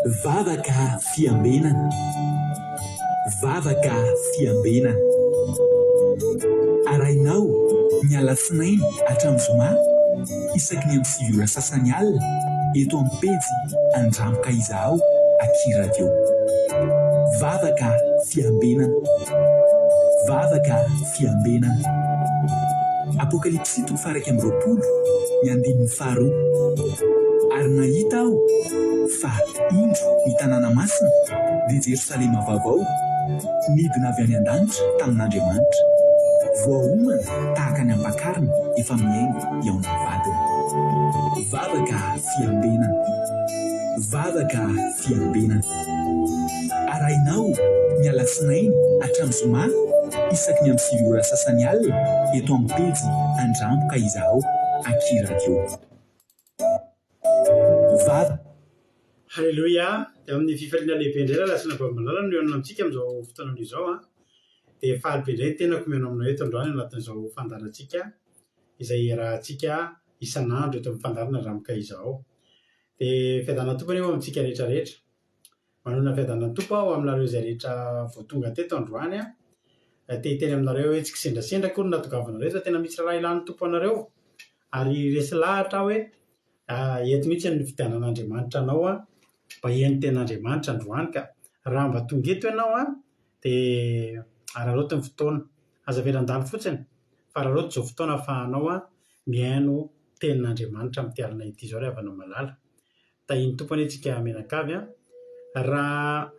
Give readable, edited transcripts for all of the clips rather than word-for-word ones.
Vavaka fiambenana. Vavaka fiambenana. Arainao ny alatsinainy hatramin'ny zoma isaky ny amin'ny 7 ora sasany alina eto amin'ny pejy Andramoka Izaho Aky Radio. Vavaka fiambenana. Vavaka fiambenana. Apokalipsy 1:20 ny 5:2. Ary nahita aho fa indro ny tanàna masina dia Jerosalema vaovao midina avy any an-danitra tamin'Andriamanitra, voahomana tahaka ny ampakarina efa miaingo eo amin'ny vadiny. Vavaka fiambenana. Vavaka fiambenana. Arainao ny alatsinainy hatramin'ny zoma isaky ny amin'ny 7 ora sasany alina eto amin'ny pejy Andramoka Izaho Aky Radio. Halleluja, dia amin'ny fifaliana lehibe indray lasina bamalala no eo amintsika amin'izao fotoanana izao dia falibe indray tena komeno aminao eto androany anatin'izao fandarantsika izay rahantsika isan'andro eto amin'ny fandarana Andramoka Izaho. Dia fiadanana tompo eo amintsika rehetrarehetra, manona fiadanana tompo aho aminareo izay rehetra voatonga teto androany teny aminareo hoe tsy kisendrasendra koa no natogavanareo fa tena misy raha ilany tompo anareo ary resy lahatra hoe eto mihitsy ny fidianan'Andriamanitra anao mba hihaino ten'Andriamanitra androany, ka raha mba tonga eto ianao dia araroty ny fotoana aza velan-dalo fotsiny fa araroty izao fotoana ahafahanao mihaino ten'Andriamanitra amin'ity alina ity izao rehefa no malala. Tahiny tompony antsika menakavy raha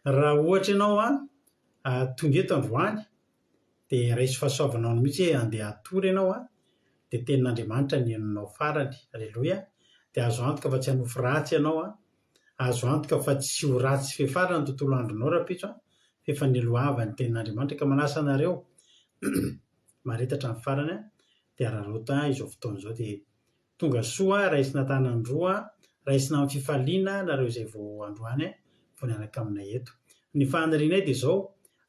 ohatra ianao tonga eto androany dia raisy fahasoavanao mihitsy hoe handeha hatory ianao dia tenin'Andriamanitra ny henonao farany. Alleluia. Dia azo antoka fa tsy hanofy ratsy ianao azo antoka fa tsy ho ratsy fiafarana ny tontolo andronao rapitso fa efa niloava ny tenin'Andriamanitra, ka manasa anareo maretatra ny farany dia araroty izao fotoana izao dia tonga soa raisina tanandroa, raisina amin'ny fifaliana nareo izay vao androany vao niaraka aminay eto. Ny fanirianay dia izao,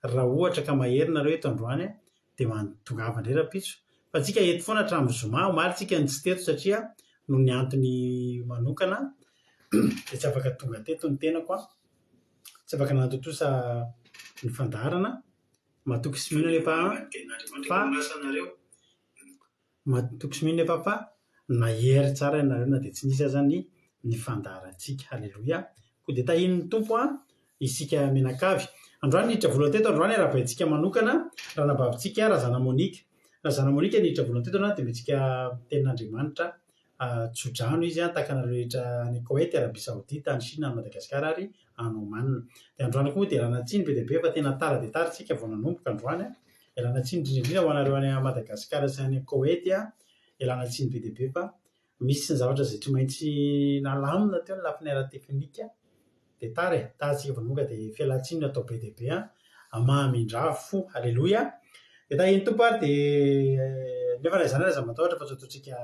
raha ohatra ka mahery nareo eto androany dia tongava indray rapitso, fa tsika eto foana hatramin'ny zoma omaly tsika ny tsy teto satria noho ny antony manokana dia tsy afaka tonga teto ny tenako tsy afaka nantontosa ny fandarana matoky sy mino nefa fa nahery tsara ianareo na dia tsy nisy aza ny fandarantsika. Halleluja. Koa dia tahin'ny tompo isika menakavy androany niditra vola teto androany arahabaintsika manokana raha nabavintsika razana Monika. Razana Monika niditra vola teto dia mentsika tenin'Andriamanitra tsodrano izy takanareo rehetra any Koety, Arabia Saodita, any Chine, any Madagasikara ary any Oman. Dia androany koa dia ranatsiny be dia be fa tena tara dia tara tsika vao nanomboka androany. Ilanatsiny indrindra ho anareo any Madagasikara sy any Koety ilanatsiny be dia be fa misy ny zavatra izay tsy maintsy nalamina teo ny lafiny ara-teknika dia tarantsika vao nanomboka dia fialatsiny atao be dia be mahamindrafo. Halleluja. Dia tahiny tompo dia nefa izany aza matahotra fa tsy ataontsika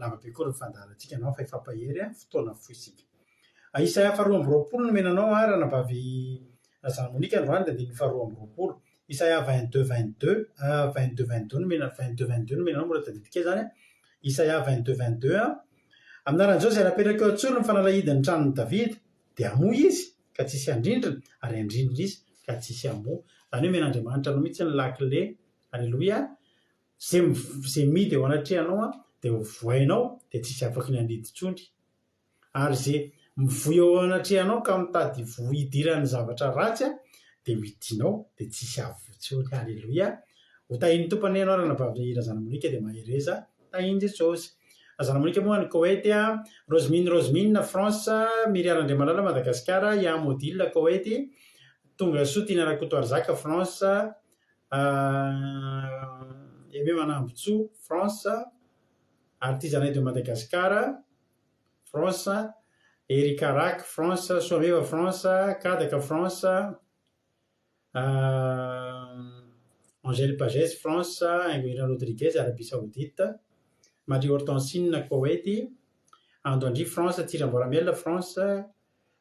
lavabe koa ny fandarantsika anao fa efa pahery fotoana foisika. Isaia 2:20 no menanao raha nabavy razana Monika androany dia andininy 2:20. Isaia 22:22 no menanao mbola tadidika zany. Isaia 22:22 aminaran'izao izay napetraka eo an-tsolo ny fanalahidin'ny tranon'i Davida dia hamoa izy ka tsisy handrindrina ary handrindra izy ka tsisy hamoa. Izany hoe men'Andriamanitra no mihitsy ny lakile. Halleluja. Zay midy eo anatrehanao dia vohainao dia tsisy afaka ny handidy intsony, ary izay mivoy eo anatrehanao ka mitady hidiran'ny zavatra ratsy dia midinao dia tsisy avotsony. Halleluja. Ho tahin'ny tompony ianao raha nabavy razana Monika dia mahereza tahiny Jesosy. Razana Monika moa any Koety, Rosemine France, Myriam Andriamalala Madagasikara, Yam Odile Koety, Tonga Soa Tinarakoto Arzaka France, Aimé Manambotsoa France, Artisanay de Madagasikara France, Erika Rak France, Soameva France, Kadaka France, Angèle Pagès France, Ingrid Rodriguez Arabie Saoudite, Marie Hortensine Koety, Andandry France, Tiramboramel France,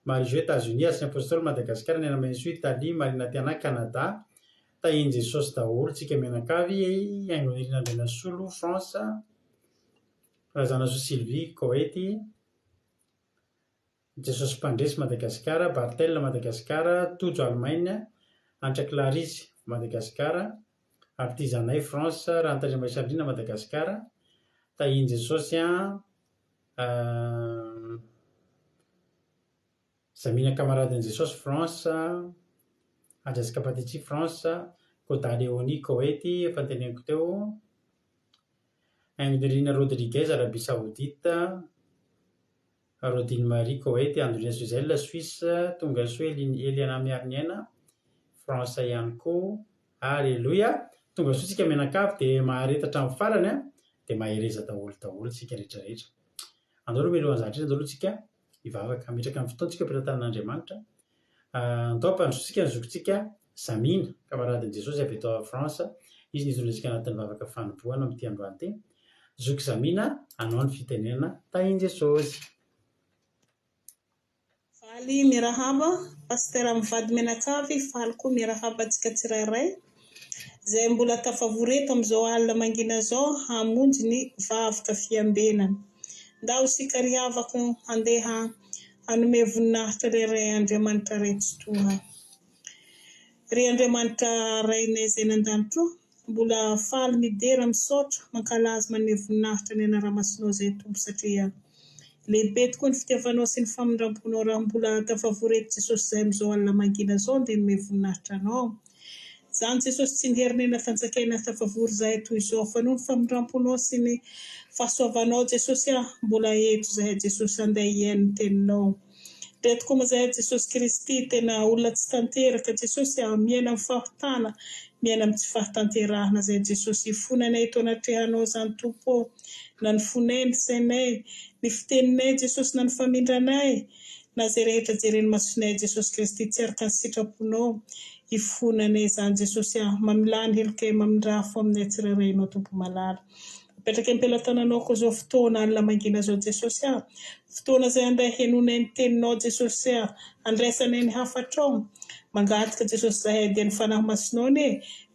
Marie-Jo États-Unis, Ancien Apostole Madagasikara, Nena Mainso Italie, Marina Tiana Canada, tahiny Jesosy daholo tsika menakavy, Aingonirina Andrianasolo France, Razana Zo Sylvie Koety, Jesosy Mpandresy Madagasikara, Bartel Madagasikara, Tojo Allemagne, Antra Clarisy Madagasikara, Artizanay France, Rantandriamaisandrina Madagasikara, Tahiny Jesosy Zamina Camaradin'i Jesosy France, Andrasaka Patitsy France, Koda Leoni Koety efa teneniko teo, Angelina Rodriguez Arabie Saoudite, Rodine Marie Koety, Andrina Suzel Suisse, Tonga Soa Eliana Miariniana France ihany koa. Alleluia. Tonga soa tsika mianakavy dia mahareta hatramin'ny farany dia mahereza daholo tsika rehetrarehetra. Andao aloha mialohan'ny zavatra andao aloha tsika hivavaka mitraka amin'ny fotoantsika ampitantan'Andriamanitra. Andao ampandrosotsika ny zokintsika Zamina kamaradin'i Jesosy avy eto France, izy nitondrantsika anatin'ny vavaka fanombohana amin'ity androany ity. Zoky Zamina, anao ny fitenenana tahiny Jesosy. Faly miarahaba, pastera mivady menakavy, faly koa miarahaba antsika tsirairay. Izay mbola tafavoreto amin'izao alina mangina zao hamonjy ny vavaka fiambenana. Ndao isika ry havako handeha hanome voninahitra iray Andriamanitra retsotoa. Ry Andriamanitra rainay izay nandanitro, mbola faly midera misaotra mankalaza manome voninahitra ny anara-masinao izay tompo satria lehibe tokoa ny fitiavanao sy ny famindramponao raha mbola tafavoreto Jesosy izay amin'izao alina mangina zao dia nome voninahitra anao. Izany Jesosy tsy niheriny fanjakaina tafavory izahay toy izao fa noho ny famindramponao sy ny fahasoavanao Jesosy mbola eto izahay Jesosy andeha hiaino ny teninao. Reto koa mazahay Jesosy Kristy tena olona tsy tanteraka Jesosy miaina amin'ny fahotana, miaina amin'ny tsy fahatanterahana izay Jesosy fonanay eto anatrehanao izany tompo, na ny fonay ny sainay, ny fiteninay Jesosy na ny famindranay, na izay rehetra jereny masonay Jesosy Kristy tsy araka ny sitraponao, ifonanay izany Jesosy mamilany helokay mamindrafo aminay tsirairay tompo malala. Apetraka am-pelatananao koa izao fotoana alina mangina izao Jesosy fotoana izay andeha henonay ny teninao Jesosy andraisanay ny hafatrao. Mangataka Jesosy zahay dia ny fanahy masinao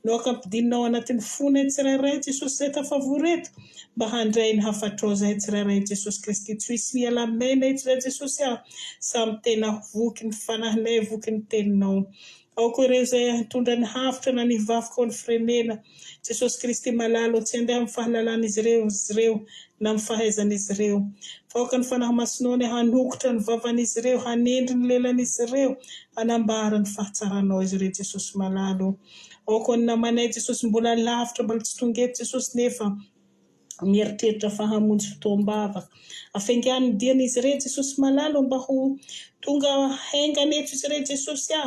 no akampidinao anatin'ny fonay tsirairay Jesosy izay tafavoreto mba handray ny hafatrao zahay tsirairay Jesosy Kristy tsy hisy miala-mainay tsirairay Jesosy samy tena voky ny fanahinay, voky ny teninao. Ao koa ireo izay hitondra ny hafitra na ny vavaka ao ny firenena Jesosy Kristy malalo tsy andeha amin'ny fahalalàn'izy ireo na amin'ny fahaizan'izy ireo. Faoka ny fanahy masinao ny hanokotra ny vavan'izy ireo, hanendry ny lelan'izy ireo, hanambara ny fahatsaranao izy ireo Jesosy malalo. Ao koa ny namanay Jesosy mbola lavitra mbola tsy tonga eto Jesosy nefa mieritreritra fa hamonjy fotoam-bavaka. Afaingan'ny dian'izy ireo Jesosy malalo mba ho tonga haingana eto izy ireo Jesosy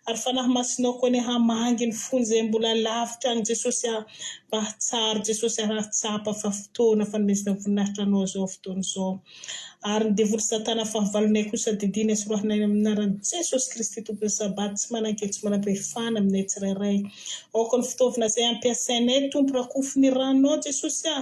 ary fanahy masinao koa ny hamangy ny fony izay mbola lavitra any Jesosy mba hatsara Jesosy rahatsapa fa fotoana fanomezana voninahitra anao izao fotoana izao. Ary ny devoly satana fahavalonay kosa didina sorohanay amin'ny anaran'i Jesosy Kristy tompony sabaty tsy mananke tsy manam-pehefana aminay tsirairay. Ao koa ny fitaovana izay ampiasainay tompo rakofy ny ranonao Jesosy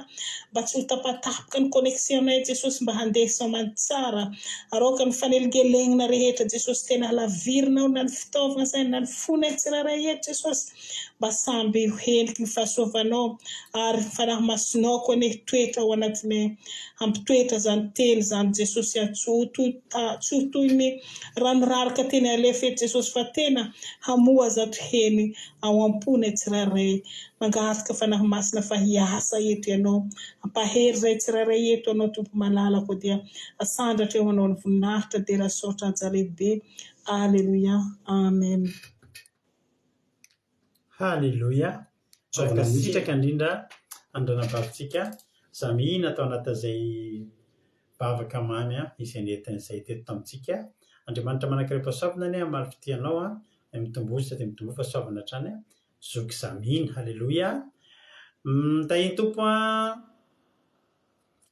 mba tsy ho tapatapoka ny koneksionay Jesosy mba handeha somany tsara. Ary ao koa ny fanelingelenina rehetra Jesosy tena halavirinao na ny fitaovana izay na ny fonay tsirairay eto Jesosy mba samby heniky ny fahasoavanao ary fanahy masinao koa ny toetra ao anatinay hampitoetra zany teny zany Jesosy tsy toy ny ranoraraka teny alefa eto Jesosy fa tena hamoa zato heny ao am-ponay tsirairay. Mangataka fanahy masina fa hiasa eto ianao, ampahery zay tsirairay eto anao tompo malala koa dia asandratra eo anao ny voninahitra dia rahasaotra aja lehibe. Alleluia, amen. Halleluia. Afaka sitraka indrindra andranam-bavitsika Zamina atao anatin'izay vavaka mamy izay nentin'izay teto tamintsika. Andriamanitra manankiram-pahasoavana amin'ny fitianao mitombozy dia mitombo fahasoavana hatrany zoky Zamina. Halleluia. Tahiny tompo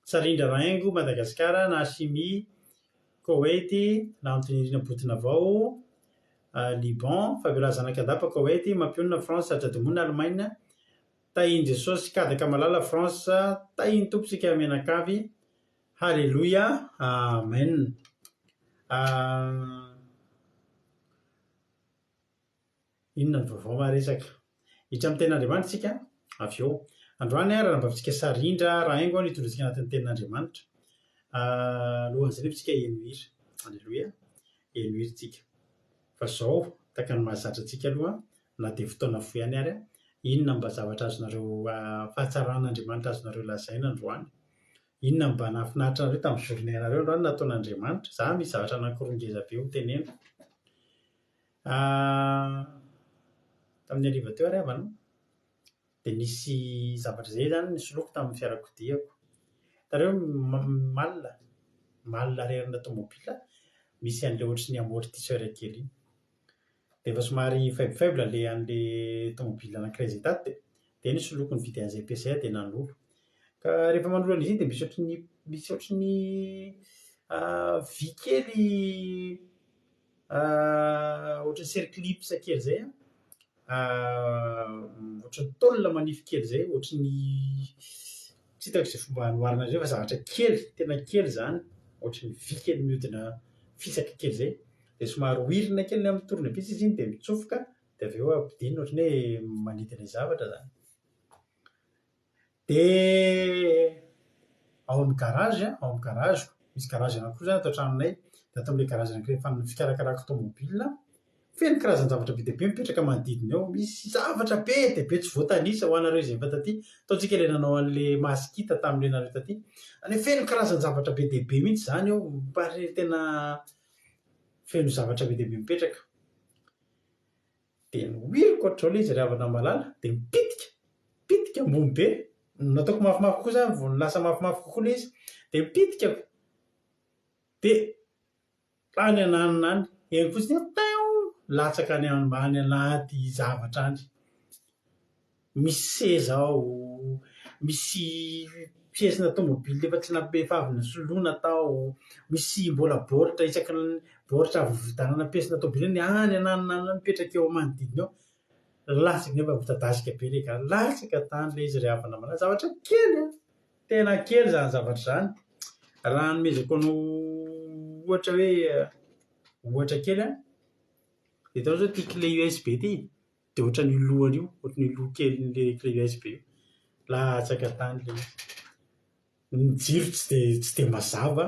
Sarindra Raingo Madagasikara, na Simi Koety na Antonirina Botinavao Liban, Fabiola Zanakadapa Koety, Mampionina France, Ajadomona Allemagne. Tahiny Jesosy Kadaka Malala France, tahiny tomposika mianakavy. Halleluia, amen. Inona ny vaovao maharesaka hitra amin'ny tenin'Andriamanitra tsika avy eo. Androany raha nambavitsika Sarindra Raingo nitondrantsika anatin'ny tenin'Andriamanitra. Alohan'izay nefa tsika hihaino hira. alleloia eno iritsika fa zao taka ny mahazatra antsika aloha na dia fotoana fo ihany ary inona mba zavatra azonareo fahatsaran'Andriamanitra azonareo lazaina androany, inona mba nahafinaritra anareo tamin'ny journée-nareo androany nataon'Andriamanitra. Za misy zavatra anankiroa ngeza be ho teneno tamin'ny hariva teo ary havana dia nisy zavatra izay zany nisoloako tamin'ny fiarakodiako. Hitareo malina rerina tomobila misy an'ilay ohatry ny amortisseur kely iny dia efa somary faible le an'ilay tomobila anankiray izay tato dia nisoloako ny vity an'izay ampiasay dia nanolo. Ka rehefa manolo an'izy iny dia misy ohatry ny vy kely ohatry ny cerclipse kely izay ohatry ny taolina manify kely izay ohatry ny tsy hitako izay fomba hanoarana azy io fa zavatra kely tena kely izany ohatry ny vy kely mihodina fisaka kely izay dia somary hoirina kely amin'ny tournevis izy iny dia mitsofoka dia avy eo ampidinina ohatry ny hoe manidina zavatra izany. Dia ao amin'ny garage misy garage anankiroa izany atao an-tranonay dia atao amin'ilay garage anankiray efa fikarakarako tomobila feno karazana zavatra be dia be mipetraka manodidina eo. Misy zavatra be dia be tsy voatanisa ho anareo izay efa taty ataontsika ilay nanao an'ilay masikita tamin'ilay nareo taty any feno karazana zavatra be dia be mihitsy izany eo mpare tena feno zavatra be dia be mipetraka dia nohiriko ohatr'izao ilay izy ry havana malala dia mipitika ambony be nataoko mafimafy kokoa izany vao lasa mafimafy kokoa ilay izy dia mipitika dia any ananina any eny fotsiny latsaka any anaty zavatra any. Misy seza ao, misy piesina tomobily efa tsy efa avy nisoloina tao, misy mbola baoritra isaky ny baoritra avy vitanana piesina tomobily ny any ananina mipetraka eo manodidina eo. Latsaka nefa vitadasika be ilay gara, latsaka tany ilay izy ry havana malala. Zavatra kely tena kely izany zavatra izany. Raha nomezako anao ohatra kely dia hitanao izao ity clé USB ity dia ohatra ny lohany io, ohatra ny loha kely n'ilay clé USB io. Latsaka tany ilay ny jiro tsy dia mazava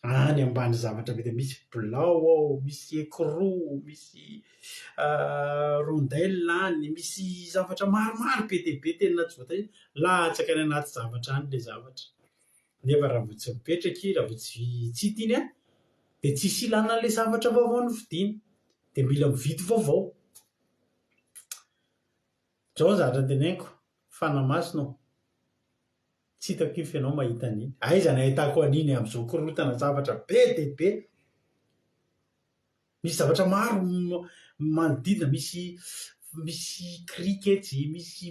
any ambany zavatra be dia misy bilao ao, misy écrou, misy rondelle any, misy zavatra maromaro be dia be tena tsy voatanisa. Latsaka any anaty zavatra any ilay zavatra nefa raha vao tsy mipetraky, raha vao tsy hita iny dia tsisy ilana an'ilay zavatra vaovao novidiana dia mila mividy vaovao. Izao zavatra teneniko fanamasina tsy hitako io fianao mahita an'iny. Aiza ny ahitako an'iny amin'izao korotana zavatra be dia be. Misy zavatra maro manodidina, misy kriketsy, misy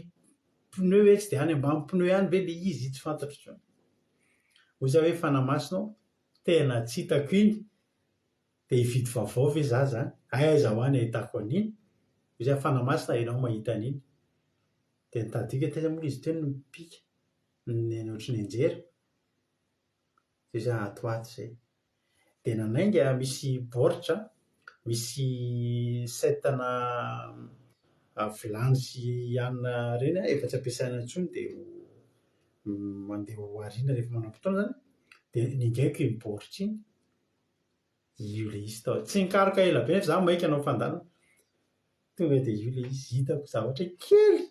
pneu etsy dia any ambany pneu ihany ve ilay izy tsy fantatro intsony. Hoy izaho hoe fanamasina tena tsy hitako iny dia hividy vaovao ve za zany? Aiza ho any ahitako an'iny? Hoy izaho fanamasina ianao mahita an'iny dia nitadika taiza moa izy teo no mipika ny ohatry ny anjera dia izaho atoato izay dia nanainga misy baoritra, misy setana vilany sy anona ireny efa tsy ampiasaina intsony dia mandeha ho ariana rehefa manam-potoana izany dia ningaiko iny baoritra iny io ilay izy tao. Tsy nikaroka ela be nefa za maika anao fandanana tonga dia io ilay izy hitako zavatra kely.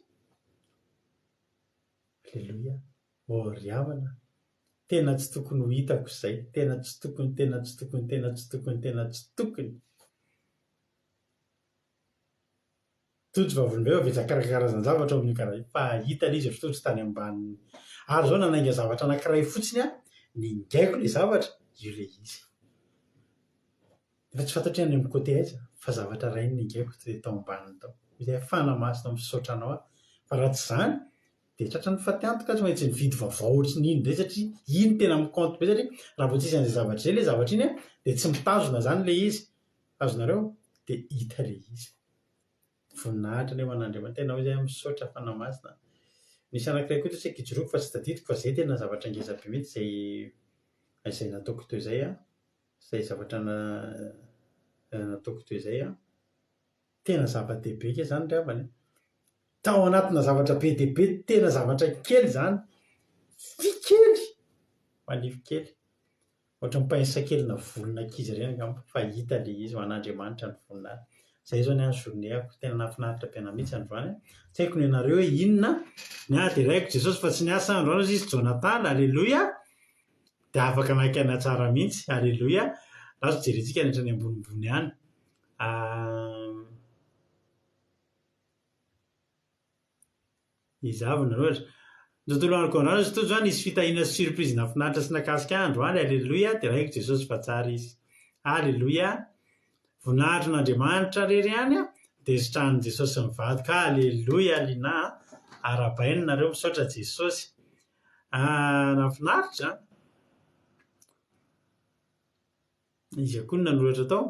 Alleloia, ry havana tena tsy tokony ho hitako izay, tena tsy tokony. Tojo vavolombelona efa betsaka karazana zavatra ao amin'io karaha io fa hita ilay izy tojo tany ambany. Ary izao nanainga zavatra anankiray fotsiny ningaiko ilay zavatra io ilay izy. Efa tsy fantatro any amin'ny côté aiza fa zavatra iray ningaiko dia tao ambaniny tao. Izay fanamasina misaotra anao fa raha tsy izany dia tratran'ny fatiantoka tsy maintsy mividy vaovao ohatry ny iny indray satria iny tena mikanto be satria raha vao tsisy an'izay zavatra izay ilay zavatra iny dia tsy mitazona izany ilay izy. Tazonareo dia hita ilay izy. Voninahitra ny eo an'Andriamanitra tena hoy izahay misaotra fanamasina. Nisy anankiray koa tsy kijoroako fa tsy tadidiko fa izay tena zavatra ngeza be mihitsy izay nataoko toy izay izay zavatra nataoko toy izay tena zava-dehibe ke izany ry havana. Tao anatina zavatra be dia be tena zavatra kely izany, vy kely manify kely ohatra mipahisakelina volonankizy ireny fa hita le izy ho an'Andriamanitra ny voninahitra. Zay zao ny any journée-ako tena nahafinaritra be mihitsy androany. Tsy haiko ny anareo hoe inona ny ady raiko Jesosy fa tsy niasa androany izy Jonathan, alleloia, dia afaka nakana tsara mihitsy, alleloia. Lazo jerentsika nahitra ny ambonimbony any. Izavona loatra. Ny tontolo anako androany izy toy zany isy fitahiana surprise nafinaritra sy nakasika androany, alleloia, dia raiko Jesosy fa tsara izy, alleloia. Voninahitry n'Andriamanitra rery ihany dia sitrahan'i Jesosy mivadika, alleloia, lina arabaina nareo misaotra Jesosy. Nafinaritra izy akoho nanoratra tao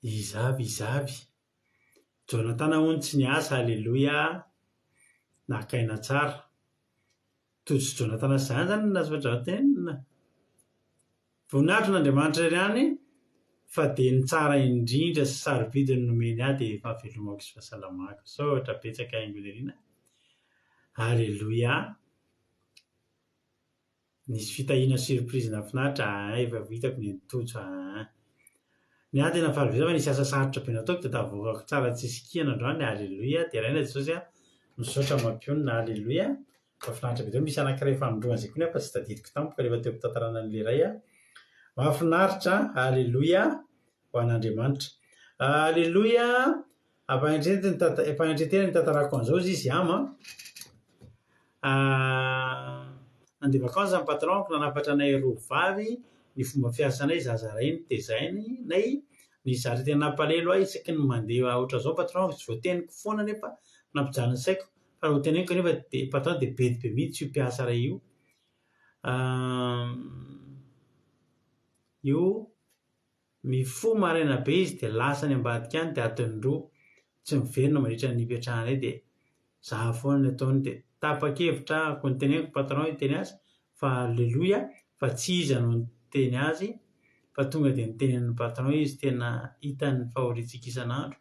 izavy Jonathan hono tsy niasa, alleloia, nakaina tsara. Tojo Jonathan izany zany nazavatra tenina voninahitry n'Andriamanitra iray ihany fa dia ny tsara indrindra sy sarobidiny nomeny ahy dia fahavelomako sy fahasalamako. Saotra betsaka haingolirina, alleloia. Nisy fitahiana surprise nafinaritra, efa vitako ny tojo. Ny ahy tena fahavelomako nisy asa sarotra be nataoko dia tavoakako tsara tsy sikihana androany, alleloia, dia raina Jesosy misaotra mampionina, alleloia. Mahafinaritra be. Misy anankiray fanondroana izay koa nefa tsy tadidiko tampoka rehefa teo ampitantarana an'ilay iray mahafinaritra, alleloia, ho an'Andriamanitra, alleloia. Ampahaintretena ny tantarako an'izao izy nandeha vakansa ny patronko, nanafatra anay roa vavy, ny fomba fiasanay zazaray ny tezainy nay, ny zary tena nampalahelo ahy isaky ny mandeha ohatran'izao patronko, tsy voateniko foana nefa nampijanona saiko, fa raha hoteneniko nefa patron dia be dia be mihitsy io mpiasa iray io mifo maraina be izy dia lasany ambadika any dia atony-droa tsy miverina mandritra ny ipetrahanay dia zaho foana ny ataony dia tapa-kevitra ko ny teneniko patron hiteny azy fa alleloia fa tsy izy no niteny azy fa tonga dia nitenen'ny patron izy tena hitany fahoriantsika isan'andro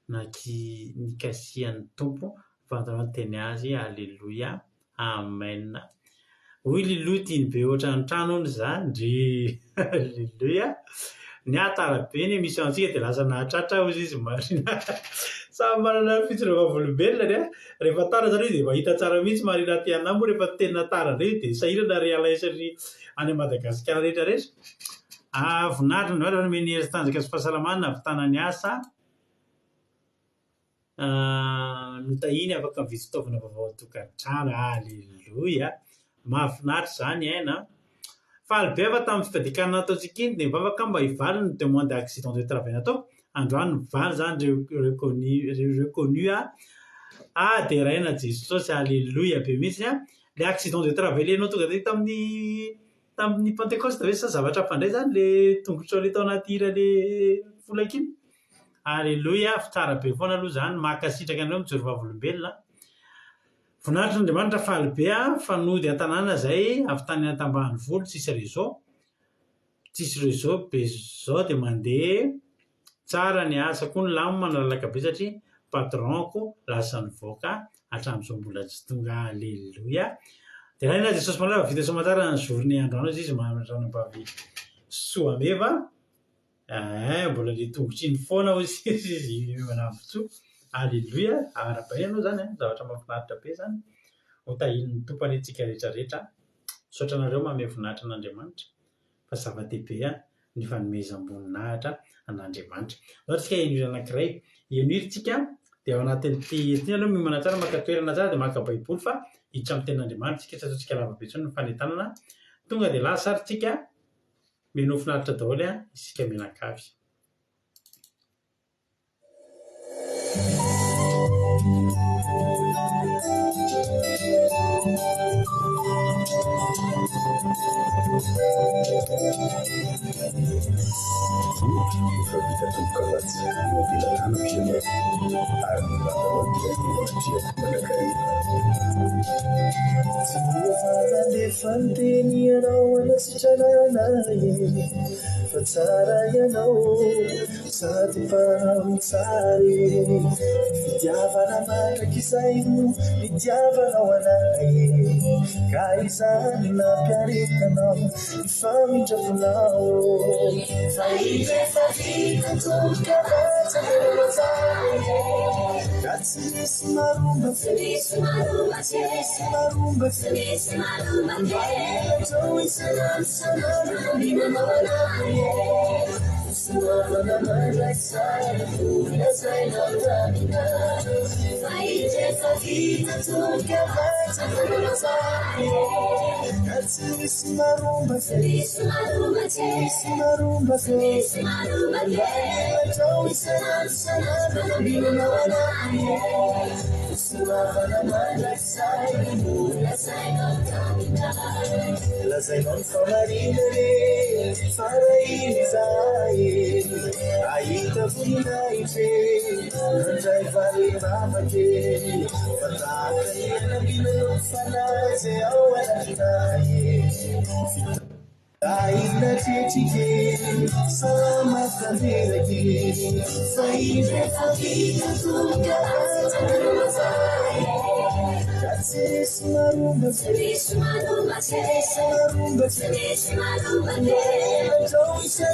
ny kasian'ny tompo patron niteny azy, alleloia, amen. Hoy liloa tiany be ohatran'ny trano hono izany ndry alleloia. Ny atarabe ny misy antsika dia lasa nahatratra hozy izy marina. Samy manana ny fitsinavavolombelona rehefa tara zany dia mahita tsara mihitsy marina aty anay moa rehefa tena tara indray dia sahirana realaisany any Madagasikara rehetrarehetra. Voninahitra ny vatra nomeny hery sy tanjaka sy fahasalamana nahavitana ny asa notahiny afaka mividy fitaovana vaovao an-tokantrano, alleloia. Mahafinaritra izany aina. Faly be afa tamin'ny fifadikanana nataontsika iny dia mivavaka mba hivaly ny demande accident de travail natao androany mivaly zany reconnu dia raina Jesosy, alleloia be mihitsy le accident de travail lenao tonga dia tamin'ny Pentecoste ve sa zavatra fandray zany le tongotra le tao anaty hira le folaka iny, alleloia. Tsara be foana aloha zany, mahakasitraka anareo mijoro vavolombelona. Voninahitry n'Andriamanitra faly be fanody an-tanàna izay avy tany an-tambanivolo tsisy réseau be zao dia mandeha tsara ny asa koa ny lamina malalaka be satria patronko lasa nivoaka hatramin'izao mbola tsy tonga, alleloia. Dia raina Jesosy malava vita soamantsara ny journée androany izy manambavy soa meva, mbola le tongotra iny foana hozy izy manavotsoa, alleloia. Arabaina ianao zany zavatra mahafinaritra be zany ho tahinin'ny tompany antsika rehetrarehetra. Misaotra anareo manome voninahitra an'Andriamanitra fa zava-dehibe ny fanomezam-boninahitra an'Andriamanitra. Ohatsika henon'hira anankiray, henon'hirintsika dia ao anatin'ity ity aloha miomana tsara maka toerana tsara dia maka baiboly fa hiditra amin'ny tenin'Andriamanitra tsika, tsy ataontsika lavabe intsony ny fanentanana, tonga dia lasa ary tsika mino finaritra daholo isika mianakavy. Fanteni ianao anasitrananaye fa tsara ianao sady mpahamotsary fitiavana mandrak'izay no nitiavanao anaye ka izany nampiaretanao ifamindrafonao fa irefa vita tomboka vatsanolozaye ka tsy misy maromba felisy maromba tsesy maromba felisy maromba Joe is an answer, Suavana my side, yes I know that fight if I feel to get back to the side. That's this marumba, this marumba, this marumba, this marumba. Joe is an answer, Suavana my side, yes I know that. Las I non famarinere, farai zai, aita funaife, andrai vale mamake, fataka ina bina non fanaze awanai. Aina tetike, sama kandelaki, saide fakita tuka, This marumba, this marumba, this marumba, this marumba. Don't say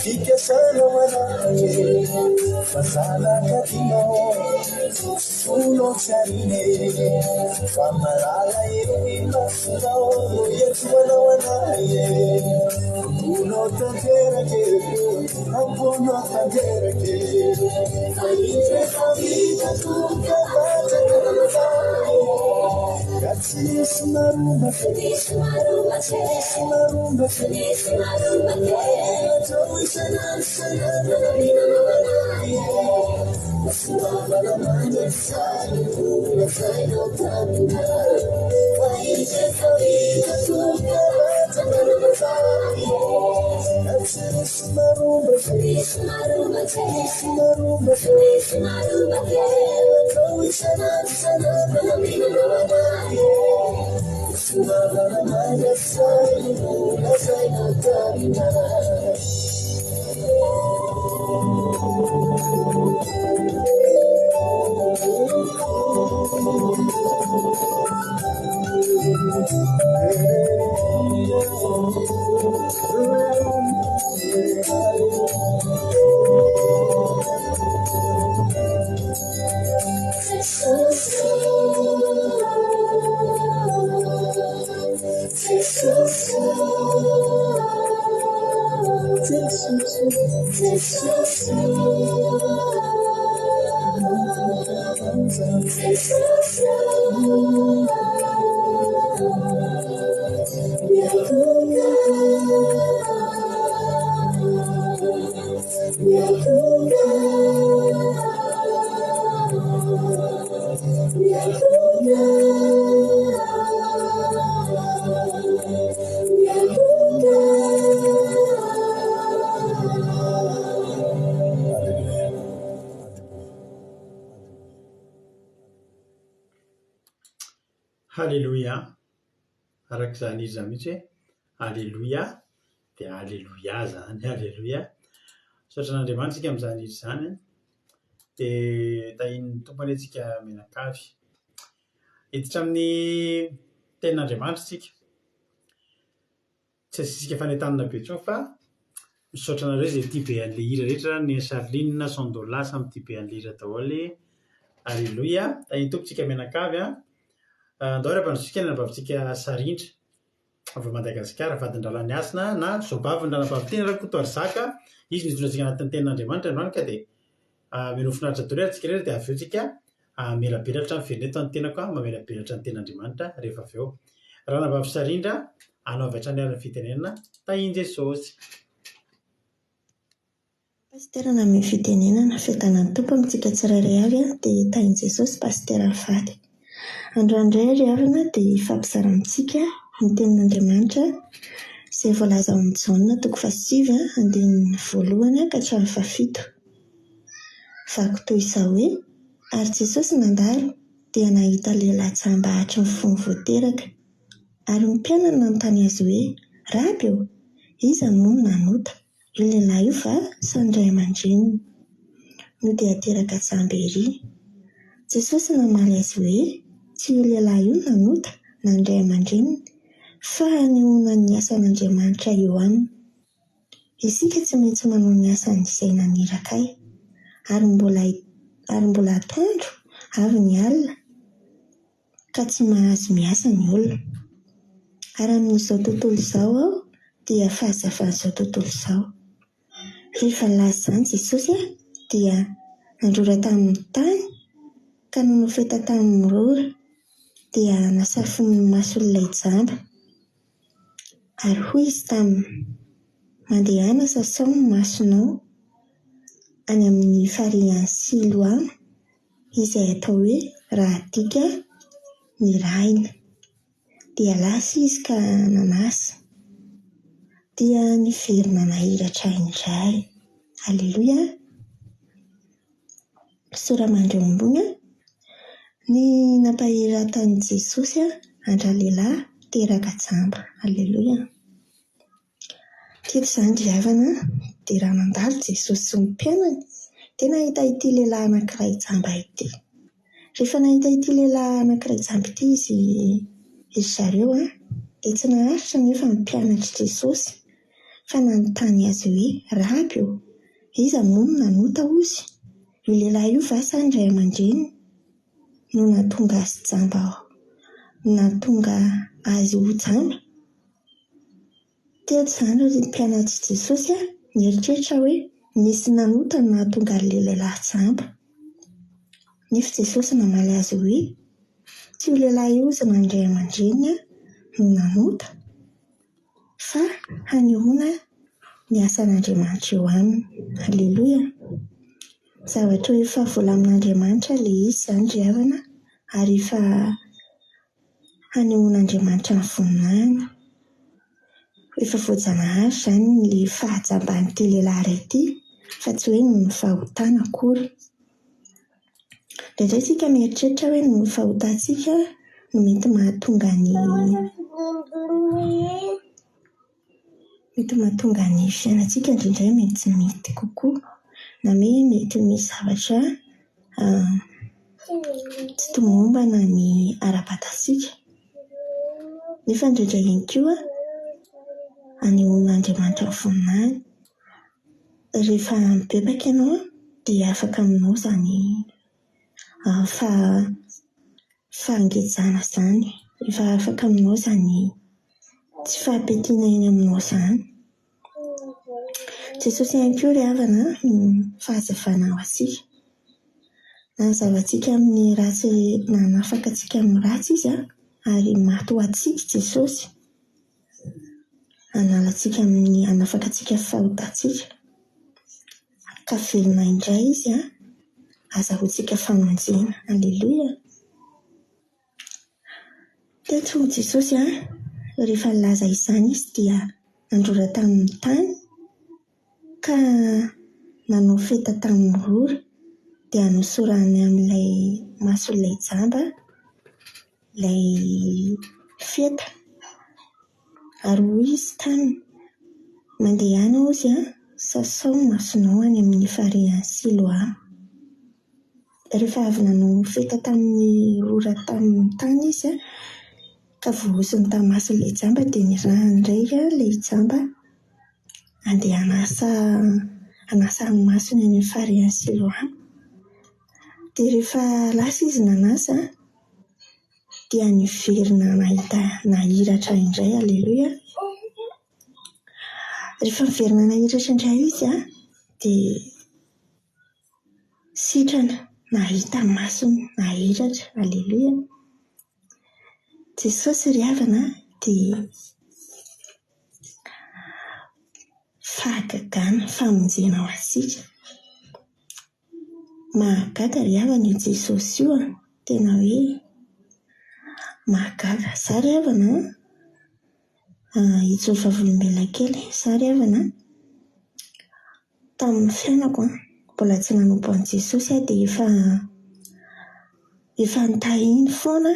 fica sana wanaye fasana katino uno charine famarala yema nao yetu wanaye uno tangera ke uno tangera ke kaite kavita tukapata This marumba, this marumba, this marumba, this marumba. Joe is an answer, Suavana my side, yes I know that. Why is it for me to get That's this marumba, this marumba, this marumba, this marumba. Joe is an answer, Suavana my side, yes I know that. Halleluja, arak'izany izy zany mihitsy hoe halleluja dia halleluja zany, halleluja. Saotra n'Andriamanitra isika amin'izany izy zany. dia tahin'ny tompony antsika menakavy. Hiditra amin'ny tenin'Andriamanitra isika. Tsy asisika fanentanana be intsony fa misaotra anareo izay tia be an'ilay hira rehetra, ny Charline, Sandola samy tia be an'ilay hira daholo. Alleloia. Tahin'ny tompontsika menakavy andao ara-panosika ny anabavintsika Sarindra avy Madagasikara, vadin-dralany Asina na Zobavy ny ranabavin-teny Rakotoary Zaka, izy nidonantsika anatin'ny tenin'Andriamanitra androany ka dia mino finaritra daholo antsika rehetra dia avy eo tsika melabelatra ny fireneta ny tenako mamelabelatra ny ten'Andriamanitra rehefa avy eo. Ranabavy Sarindra anao avy hatrany ary ny fitenenana tahin'i Jesosy. Pastera namy fitenenana fitanan'ny tompo amintsika tsirairay avy dia tahin'i Jesosy pastera fady. Androandray ry havana dia fampizara amintsika ny tenin'Andriamanitra izay voalaza amin'ny Jaona 7:1 ka hatramin'ny 7. Vaky toy izao hoe: ary Jesosy nandalo dia nahita lehilahy jamba hatry ny fony voateraka, ary ny mpianany nanontany azy hoe: Raby, iza moa no nanota? Io lehilahy io va sa ny ray aman-dreniny? No dia ateraka jamba ery. Jesosy namaly azy hoe: tsy io lehilahy io nanota na ny ray aman-dreniny, fa hanehoana ny asan'Andriamanitra eo aminy. Isika tsy maintsy manao ny asan'izay nanirakay, ary mbola atoandro avy ny alina ka tsy mahazo miasa ny olona. Ary amin'izao tontolo izao aho dia fahazavan'izao tontolo izao. Rehefa laza izany Jesosy dia nandrora tamin'ny tany ka nanao feta tamin'ny rora dia nasafon'ny mason'ilay jamba. Ary hoy izy taminy: mandehana sasao ny masonao any amin'ny farihan'ny Siloama, izay atao hoe rahadika ny rahina. Dia lasa izy ka nanasa, dia niverina nahiratra indray. Alleloia. Soramandry ambony ny nampahiran-tan'i Jesosy andra-lehilahy teraka jamba. Alleloia. Teto izany ry havana dia raha nandalo Jesosy sy ny mpianany dia nahita ity lehilahy anankiray jamba ity. Rehefa nahita ity lehilahy anankiray jamba ity izy zareo dia tsy naharitra nefa ny mpianatra Jesosy, fa nanontany azy hoe: Raby, iza moa no nanota ozy? Io lehilahy io va sa ny ray aman-dreniny? No nahatonga azy jamba, nahatonga azy ho jamba. Teto izany ry mpianatra Jesosy nieritreritra hoe nisy nanota no nahatonga ilay lehilahy jamba. Nefa Jesosy namaly azy hoe: tsy io lehilahy io izy na ny ray aman-dreniny no nanota, fa hanehoana ny asan'Andriamanitra eo aminy. Alleloia. Zavatra efa volamin'Andriamanitra ilay izy izany ry havana, ary efa hanehoan'Andriamanitra ny voninahiny. Efa voajanahary izany ny fahajamban'ity lehilahy iray ity, fa tsy hoe ny fahotana akory. Indraindray isika mieritreritra hoe ny fahotantsika no mety mahatonga ny fiainantsika indraindray mety tsy mety kokoa, na mety misy zavatra tsy tomombana ny ara-batansika. Nefa indraindray ihany koa hanehoan'Andriamanitra ny voninahiny. Rehefa mibebaka ianao dia afaka aminao izany fahangejana izany, efa afaka aminao izany tsy fahampiatiana eny aminao izany. Jesosy ihany koa ry havana fahazavana ho antsika. Nanazavatsika amin'ny ratsy, nanafaka antsika amin'ny ratsy izy ary maty ho antsika Jesosy. Hanafaka antsika fahotantsika. Ka velona indray izy azahoantsika famonjena. Alleloia. Teto Jesosy rehefa laza izany izy dia nandrora tamin'ny tany ka nanao feta tamin'ny rora dia nosorany amin'ilay mason'ilay jamba ilay feta. Ary hoy izy taminy: mandehana ozy sasao ny masonao any amin'ny farihan'ny Siloama. rehefa avy nanao fety tamin'ny rora tamin'ny tany izy a, ka voaosiny tamason'ilay jamba dia nirahany ndraika ilay jamba andeha hanasa masony any amin'ny farihan'ny Siloam. Dia rehefa lasa izy nanasa dia niverina nahiratra indray. Aleloia. Rehefa niverina nahiratra indray izy a, dia sitrana nahita masony nahiratra. Aleloia. Jesosy ry havana dia fahagagana famonjena ho antsika. Mahagaga ry havana io Jesosy io a, tena hoe mahagaga. Izaho ry havana hitsory vavolombelona kely. Izaho ry havana tamin'ny fiainako mbola tsy nanompo an'i Jesosy a, dia efa nitahiny foana.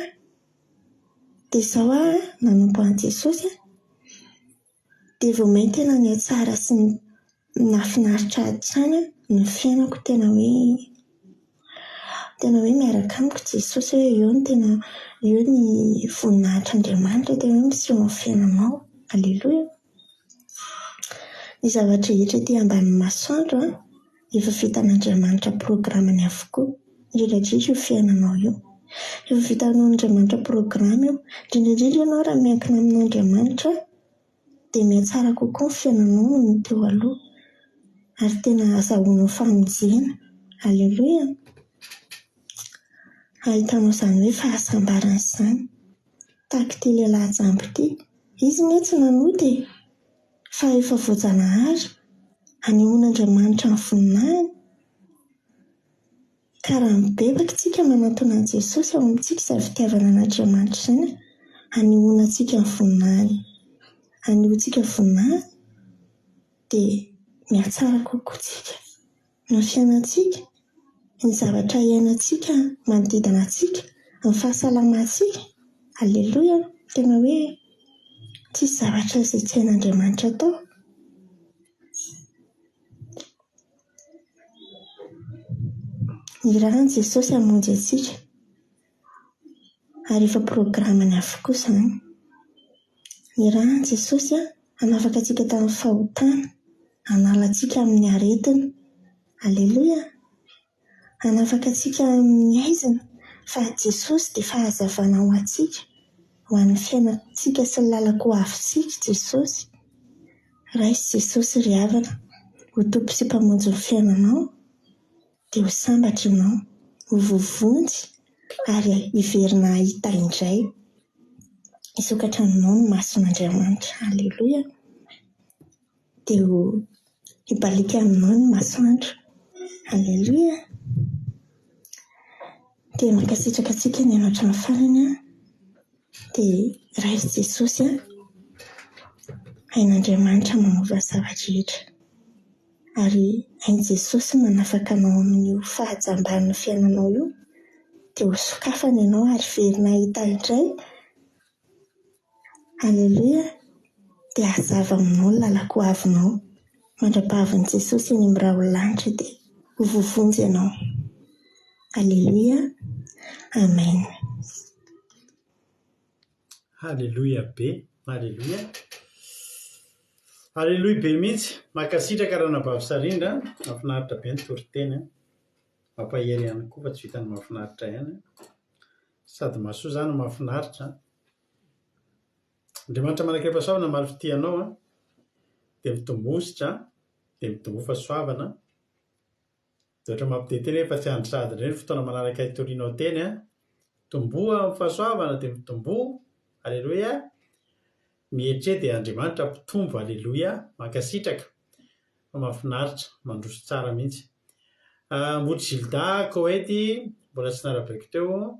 Dia izaho nanompo an'i Jesosy a, dia vao may tena ny tsara sy nafinaritra hatrany ny fiainako. Tena hoe miaraka amiko Jesosy hoe eo ny voninahitr'Andriamanitra, tena hoe miseho amin'ny fiainanao. Aleloia. Ny zavatra rehetra ety ambanin'ny masoandro efa vitan'Andriamanitra programany avokoa. Indrindra io fiainanao io efa vitan'Andriamanitra programa io. Indrindra ianao raha miankina amin'Andriamanitra dia mihatsara kokoa ny fiainanao noho ny teo aloha, ary tena azahoanao famonjena. Aleloia. Ahitanao izany hoe fahasambarana izany. Tahaka ity lehilahy jambo ity, izy mihitsy tsy nanody fa efa voajanahary hanehoan'Andriamanitra ny voninahiny. Ka raha mibebaka isika manantona an'i Jesosy ao amintsika izay fitiavana an'Andriamanitra izany, hanehoana antsika ny voninahiny. Hanehoantsika voninahiny dia mihatsara kokoa tsika ny fiainantsika, ny zavatra iainantsika, manodidina antsika, ny fahasalamantsika. Aleloia. Tena hoe tsisy zavatra izay tsy hain'Andriamanitra tao. Ny rahany Jesosy hamonjy antsika, ary efa programany avokoa izany. Ny rahany Jesosy hanafaka antsika tamin'ny fahotana, hanala antsika amin'ny aretina. Aleloia. Hanafaka antsika amin'ny haizina fa Jesosy dia fahazavana ho antsika, ho an'ny fiainantsika sy ny lalaka ho avintsika. Jesosy, raisy Jesosy ry havana, ho tompo sy mpamonjy ny fiainanao, dia ho sambatra ianao, ho vovonjy, ary hiverina hahita indray. Hisokatra aminao ny mason'Andriamanitra. Aleloia. Dia ho hibalika aminao ny masoandro. Aleloia. Dia mankasitraka antsika ny hanao ny farany dia raisy Jesosy hain'Andriamanitra manova zavatra rehetra, ary hain' Jesosy manafaka anao amin'io fahajamban'ny fiainanao io, dia ho sokafana ianao ary verina hita indray. Aleloia. Dia hazava aminao ny lalaka ho avinao. Mandra-pahavin'i Jesosy eny amin'ny rahaolanitra dia ho vovonjy ianao. Aleloia. Amen. Aleloia be. Aleloia. Aleloia be mihitsy. Mankasitraka Ranabavy-Sarindra. Mahafinaritra be ny toriteny. Mampahery ihany koa fa tsy vitany mahafinaritra ihany. Sady mahasoa izany mahafinaritra. Andriamanitra manakaipa-soavana maro fitianao dia mitombositra, dia mitombo fahasoavana. Dia ohatra mampiteny hoe fa tsy andro sady ireny fotoana manaraka hitorianao teny tomboa amin'ny fahasoavana dia mitombo. Aleloia. Mietre dia Andriamanitra mpitombo. Aleloia. Mankasitraka fa mahafinaritra, mandroso tsara mihitsy. Mody Gilda Koety mbola tsy narabaiko teo.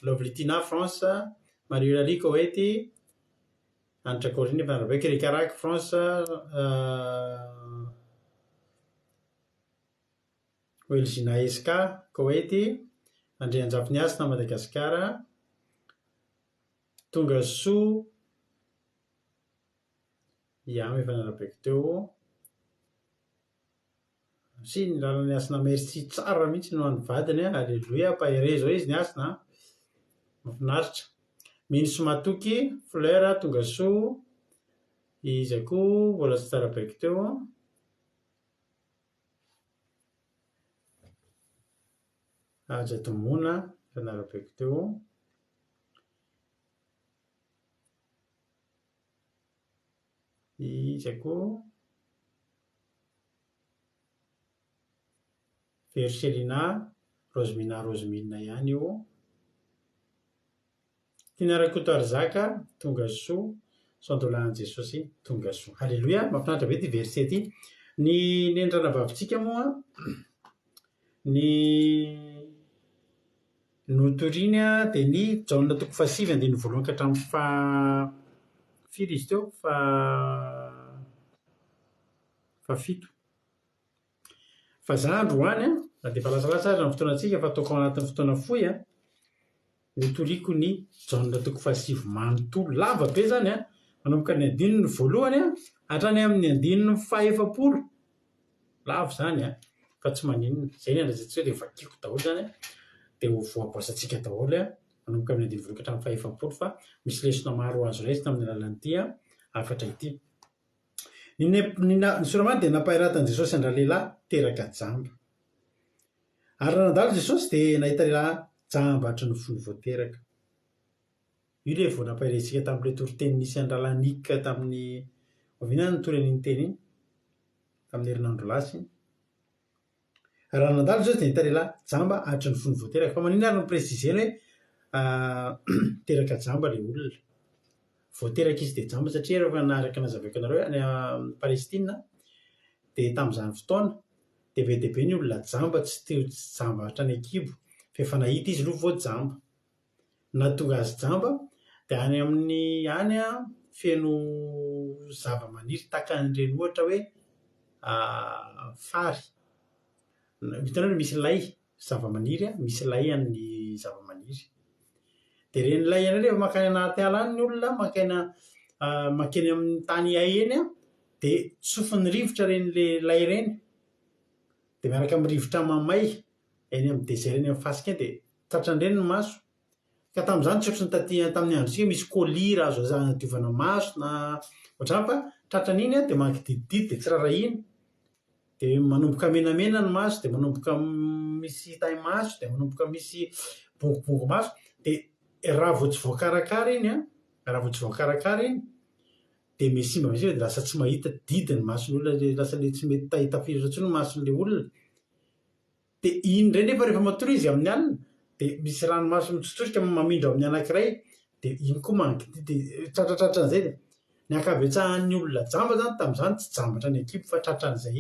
Lovlitina France, Marie-Eulalie Koety, Anitra Corine efa narabaiko. Ricarac France, Elgina Eska Koety, Andrianjaviniasina Madagasikara, Tongasoa ihany efa narabaiko teo. sy ny lalany asina merci tsara mihitsy no any vadiny alleloia pahire zao izy ny asina mafinaritra mino somatoky fleur tonga soa izy koa mbola tsy tsara baiko teo aja tomona fanarabaiko teo izy koa Verselina Rosemina ihany io Tinarakoto Arzaka tonga soa Sandolan Jesosy tonga soa halleloia mafinaritra be ty verset ty ny nendrana vavintsika moa ny notoriny dia ny Jaona 9:9 ka hatramin'ny firy izy teo fafito fa za androany na dia falasalasa azy amin'ny fotoanantsika fa ataoko ao anatin'ny fotoana foy notoriako ny Jaona 9:9 manontolo lava be zany manomboka ny 1:voalohany hatrany amin'ny 1:40 lavo zany fa tsy maninona zay ny andrasantsika dia vakiako daholo zany dia ho voaboasantsika daholo manomboka amin'ny 1:40 ka hatramin'ny 40 fa misy lesona maro azo raisina amin'ny alalan'ity afatra ity ny soramany dia nampahiratany Jesosy andra lehilahy teraka jamba ary nandalo Jesosy dia nahita lehilahy jamba hatry ny fony voateraka io le vao nampahirentsika tamin'ilay toriteny nisy andralanika tamin'ny oviana ny tory an'iny teny iny tamin'ny herinandro lasy raha nandalo Jesosy dia nahita lehilahy jamba hatry ny fony voateraka fa manina ary ny presizeny hoe teraka jamba le olona voateraka izy dia jamba satria rehefa naharaka nazaveko anareo any Palestina dia tamin'izany fotoana dia be dia be ny olona jamba tsy teo jamba hatrany an-kibo fa efa nahita izy aloha vao jamba natonga azy jamba dia any amin'ny any feno zava-maniry tahaka an'ireny ohatra hoe fary hitanao hoe misy lay zava-maniry misy lay amin'ny zava-maniry dia reny lay any rehefa makany anaty ala any ny olona makeny amin'ny tany hay eny dia tsofin'ny rivotra reny le lay reny dia miaraka amin'ny rivotra mamay eny amin'ny désert eny amin'ny fasika eny dia tratran'ireny ny maso ka tamin'izany tsy ohatry ny tamin'ny androsika misy colira azo diovana maso na ohatrany fa tratran'iny dia mangidididy dia tsy rarahina dia manomboka menamena ny maso dia manomboka misy tay maso dia manomboka misy bongobongo maso dia raha vao tsy voakarakara iny dia mesimba dia lasa tsy mahita didiny mason'olona lasa le tsy mety tahitafiry intsony mason'le olona dia iny indray nefa rehefa matory izy amin'ny alina dia misy ranomaso mitsotsotrika mamindra amin'ny anankiray dia iny koa mangididy tratratratran'izay dia ny ankabetsahan'ny olona jamba zany tamin'izany tsy jambatra ny ankibo fa tratran'izay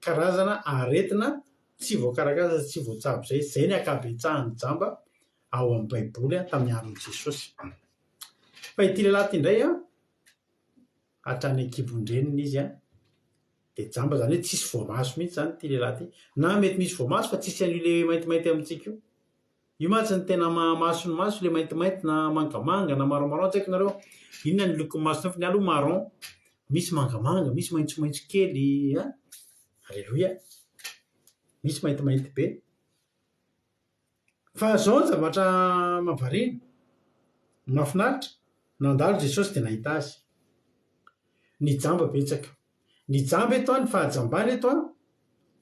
karazana aretina tsy voakarakara tsy voatsabo zay ny ankabetsahan'ny jamba ao amin'ny baiboly tamin'ny andron'i Jesosy fa ity lehilahy ity indray hatrany an-kibon-dreniny izy dia jamba zany hoe tsisy voamaso mihitsy zany ity lehilahy ity na mety misy voamaso fa tsisy an'io le maintimainty amintsika io mantsy ny tena maso ny maso le maintimainty na mangamanga na maromaron tsy haiko nareo inona ny lokon'ny maso fa ny aloha maron misy mangamanga misy maitsomaitso kely alleloia misy maintimainty be fa zao ny zavatra mahavariana mahafinaritra nandalo Jesosy dia nahita azy ny jamba betsaka ny jamba eto ny fahajambana eto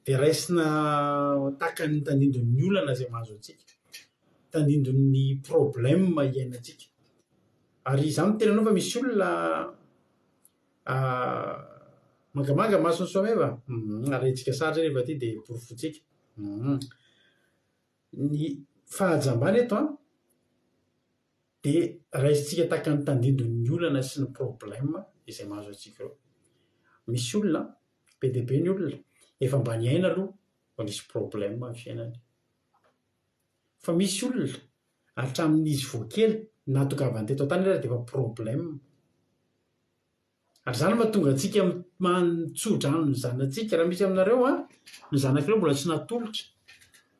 dia raisina tahaka ny tandindon'ny olana izay mahazo antsika tandindon'ny problème iainantsika ary izany tenanao fa misy olona mangamanga masony soameva arentsika saritra rehefa ty dia porofotsika ny fahajambana eto dia raisitsika tahaka ny tandindon'ny olana sy ny problème izay mahazo antsika reo misy olona be dia be ny olona efa mba ny aina aloha fa misy problème amin'ny fiainany fa misy olona hatramin'izy voakely natongavany teto an-tany dia efa problème ary zany mahatonga antsika mantsodrano ny zanantsika raha misy aminareo ny zanak'ireo mbola tsy natolotra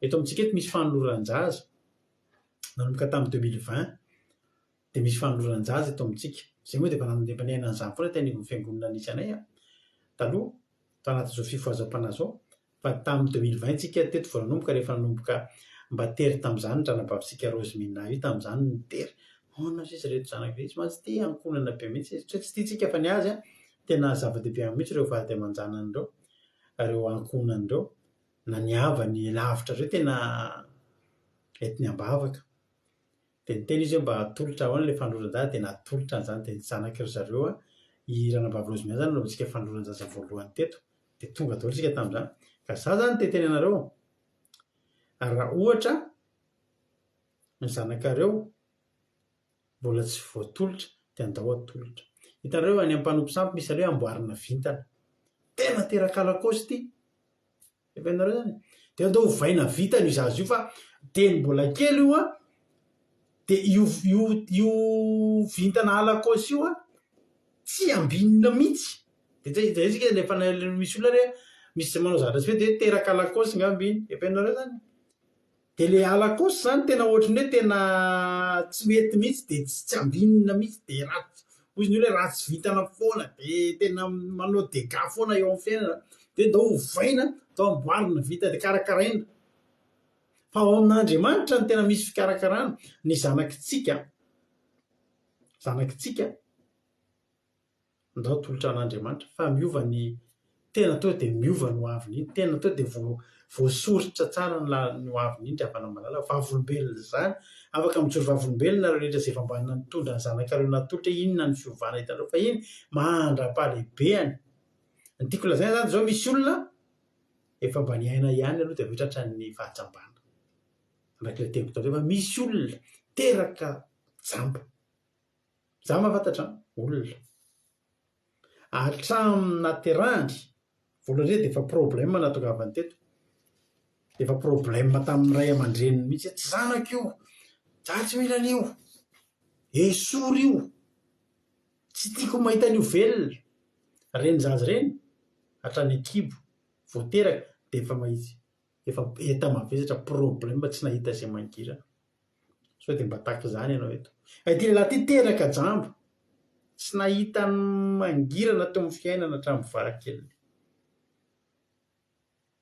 eto amintsika eto misy fanoloran-jaza nanomboka tamin'ny 2020 dia misy fanoloran-jaza eto amintsika zay moa dia efa niainan'izany foana teny amin'ny fiangonana nisy anay taloha tao anatin'izao fifohazam-pana zao fa tamin'ny 2020 tsika teto vao nanomboka rehefa nanomboka mba tery tamin'izany ranabavitsika Rosemina io tamin'izany nitery ona sisy reto zanaka izy mantsy ty ankonana be mihitsy tsy tiantsika fa ny azy a tena zava-dehibe mihitsy ireo vady aman-janan'ireo reo ankonan'ireo na ny havany lavitra reo tena entiny ambavaka dia niteny izy hoe mba atolotra ahoana ilay fandronan-jaza dia natolotra an'izany dia zanaka ry zareo a i ranabavy Rosemina zany nanaovantsika fandronan-jaza voalohany teto dia tonga daholo isika tamin'izany ka za zany teteny anareo raha ohatra ny zanakareo mbola tsy voatolotra dia andao atolotra. Hitanareo any am-panompo sampy misy an'ireo amboarina vintana tena teraka-lakosy ity efa ianareo zany dia andao hovaina vitana io zaza io fa teny mbola kely io a dia io vintana alakosy io a tsy ambinina mihitsy dia zay isika rehefa misy olona re misy manao zavatra tsy hoe dia teraka lakosy nga ambiny efa ianareo zany dia ilay alakosy zany tena ohatrany hoe tena tsy mety mihitsy dia tsy ambinina mihitsy dia ratsy hoy izy ny hoe ratsy vitana foana dia tena manao dega foana eo amin'ny fiainana dia ndao hovaina atao amboarina vita dia karakaraina fa ao amin'Andriamanitra ny tena misy fikarakarana ny zanakitsika ndao atolotra an'Andriamanitra fa miova ny tena to dia miova ny hoaviny iny tena to dia voasoritra tsara ny hoaviny iny avana malala vavolombelona izany afaka mijoro vavolombelona reo rehetra izay efa mbanina nitondra ny zanakareo natolotra inona ny fiovana hitanareo fa iny mandra-pahalehibeny ny tiako lazaina zany zao misy olona efa mba ny aina ihany aloha dia votratra ny fahatsambana anak'ilay teko tao fa misy olona teraka jamba za mahafantatra olona hatramina naterahany voalohany dia efa problème natongavany teto dia efa problème tamin'ny ray aman-dreniny mihitsy tsy zanaka io za tsy mila an'io esory io tsy tiako mahita an'io velona reny zaza reny hatrany akibo voateraka dia efa mahitsy efa eta mavesatra problème tsy nahita izay mangirana sao dia mba tahaka izany ianao eto ty lehilahy ty teraka jamba tsy nahita ny mangirana teo amin'ny fiainana hatramin'ny varakely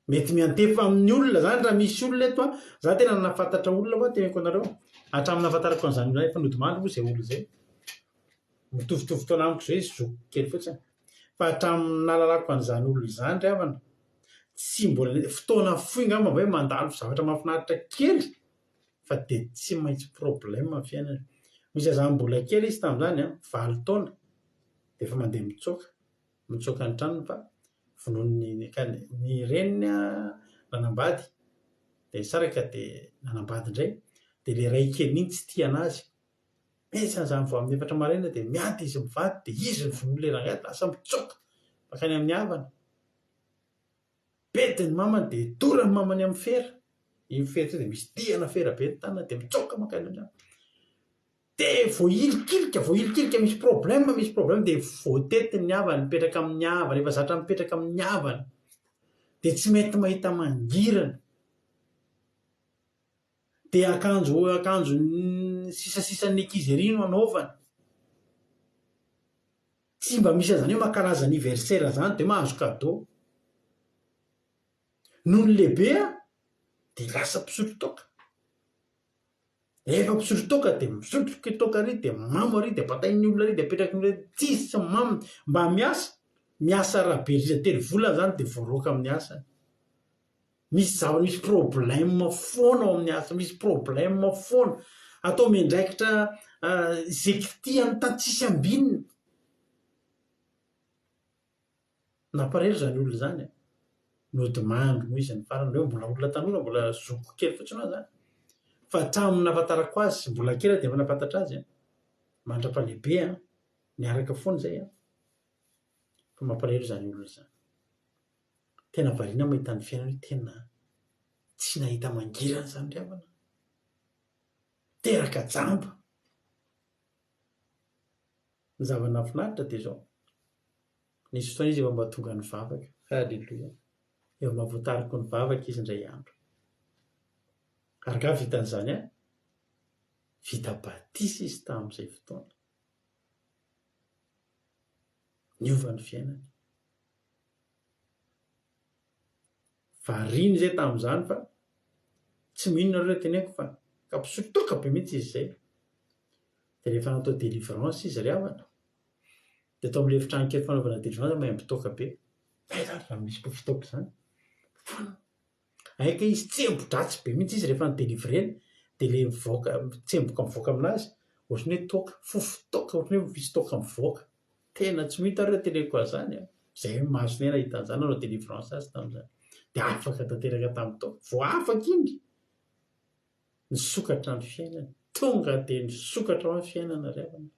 mety miantefa amin'ny olona zany raha misy olona eto a za tena nahafantatra olona fa teneko anareo hatramin'ny nahafantarako an'izany olona efa nodimandry moa izay olona izay mitovitovy taona amiko izay izy zokiko kely fotsiny fa hatramin'ny nahalalako an'izany olona izany ry havana tsy mbola fotoana fohy ngamba hoe mandalo zavatra mahafinaritra kely fa dia tsy maintsy problème amin'ny fiainana misy azany mbola kely izy tamin'izany a 20 taona dia efa mandeha mitsoaka ny tranony fa vonoiny ny reniny nanambady dia saraka dia nanambady indray dia ilay ray kely iny tsy tia anazy metsy an'izany vao amin'ny efatra maraina dia miady izy mivady dia izy ny vonoiny ilay rangahy lasa mitsoaka makany amin'ny havana betiny mamany dia dorany mamany amin'ny fera iny fera tsy dia misy diana fera be ny tanana dia mitsoaka makany amin'ny havana dia voailikilika misy problème dia voatetiny ny havany mipetraka amin'ny havana efa zatra mipetraka amin'ny havana dia tsy mety mahita mangirana dia akanjo sisasisan'ny ankizy ery no anaovana tsy mba misy azany hoe mankalaza anniversaire zany dia mahazo cadeau noho ny lehibe dia lasa mpisotro toaka efa mpisotro toaka dia misotro toaka ary dia mamo ary dia batain'ny olona ary dia apetraky ny olona tsisy sy mamo mba miasa rahabe telo volana zany dia voaroaka amin'ny asany misy problème foana ao amin'ny asa misy problème foana atao miandraikitra izay kitiany tany tsisy ambinina namparery zany olona zany nodimandry moa izy ny farany hoe mbola olona tanora mbola zoko kely fotsiny zany fa hatramin'ny nahafantarako azy mbola kely dia efa nahafantatra azy mandra-pahalehibe niaraka foana izay fa mamparery zany olona zany tena variana mahita ny fiainana hoe tena tsy nahita mangirana zany ry havana teraka jamba ny zavanafinaritra dia izao nisy fotoana izy efa mba tonga ny vavaka halleloia efa mahavoatariko ny vavaka izy indray andro ary ka vitan'izany vita batisa izy tamin'izay fotoana niova ny fiainany variny zay tamin'izany fa tsy mihinona reo teneko fa kapisotoka be mihitsy izy zay dia rehefa natao délivrance izy ry havana dia atao amin'ilay efitranon-kely fanaovana délivrance mahay mitoka be raha misy mpofitoka izany aika izy tsembo-dratsy be mihitsy izy rehefa nydélivreny dia ilay mivoaka tsemboka mivoaka aminazy ohatrany hoe toka fofotoka ohatrany hoe misy toka mivoaka tena tsy mihita reo teneko azany zay masonena hitan'izany nanao délivrance azy tamin'izany dia afaka tanteraka tamin'ny toka vo afaka iny nisokatra ny fiainana tonga dia nisokatra ao amin'ny fiainana ry havana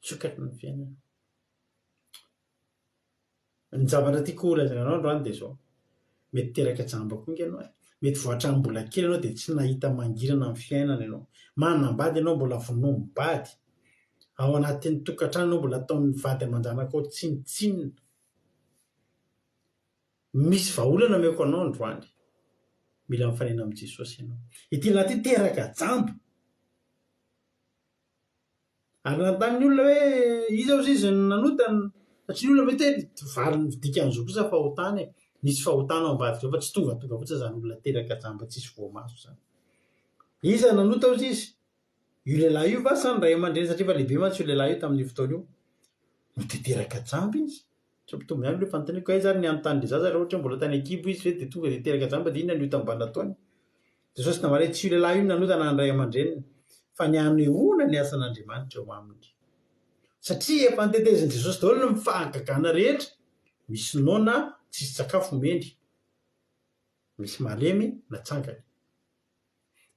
nisokatra ny fiainana ny zavatra tiako lazaina anao androany dia zao mety teraka jamba koa inga ianao mety voatrany mbola kely ianao dia tsy nahita mangirana amin'ny fiainana ianao manambady ianao mbola vonoa mibady ao anatin'ny tokantrano ianao mbola ataon'ny vady aman-janako tsinitsinina misy vahaolana meko anao androany mila mifanena amin'i Jesosy ianao ity laty teraka jamba ary nantaniny olona hoe iza ozy izy nanotany satria ny olona mety hoe valiny vidika an'izao kosa fahotana nisy fahotana ao ambadika fa tsy tonga fotsiny zany olona teraka jamba tsisy voamaso zany iza nanota ozy izy io lehilahy io va sa ny ray aman-dreny satria fa lehibe mantsy io lehilahy io tamin'ny fotoana io no teraka jamba izy tsy mitombo ihany le fanontaniako ay zany ny anontany zaza raha ohatra mbola tany ekibo izy hoe dia tonga dia teraka jamba dia inona ny io tambana taony Jesosy namare tsy io lehilahy io nanotana ny ray aman-dreniny fa ny anehoana ny asan'Andriamanitra eo aminy satria efa niteteziny Jesosy daholo ny mifahagagana rehetra misy nona tsisy sakafo mendry misy malemy natsangany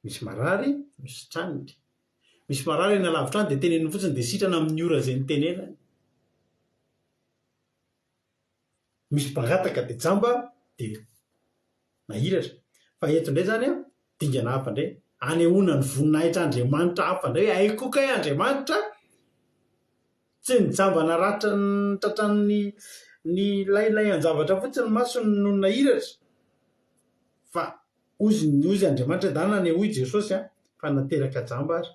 misy marary misy tranony misy marary na lavitrany dia teneniny fotsiny dia sitrana amin'ny ora izay nitenenany misy bagataka dia jamba dia nahiratra fa eto indray zany dingana hafa indray anehoana ny voninahitra Andriamanitra hafa indray hoe aikoka hoe Andriamanitra tsy ny jamba naratra ny tratran'ny ny lailay an-javatra fotsiny masony no nahiratra fa ozy Andriamanitra dana nanehoy Jesosy fa nateraka jamba ary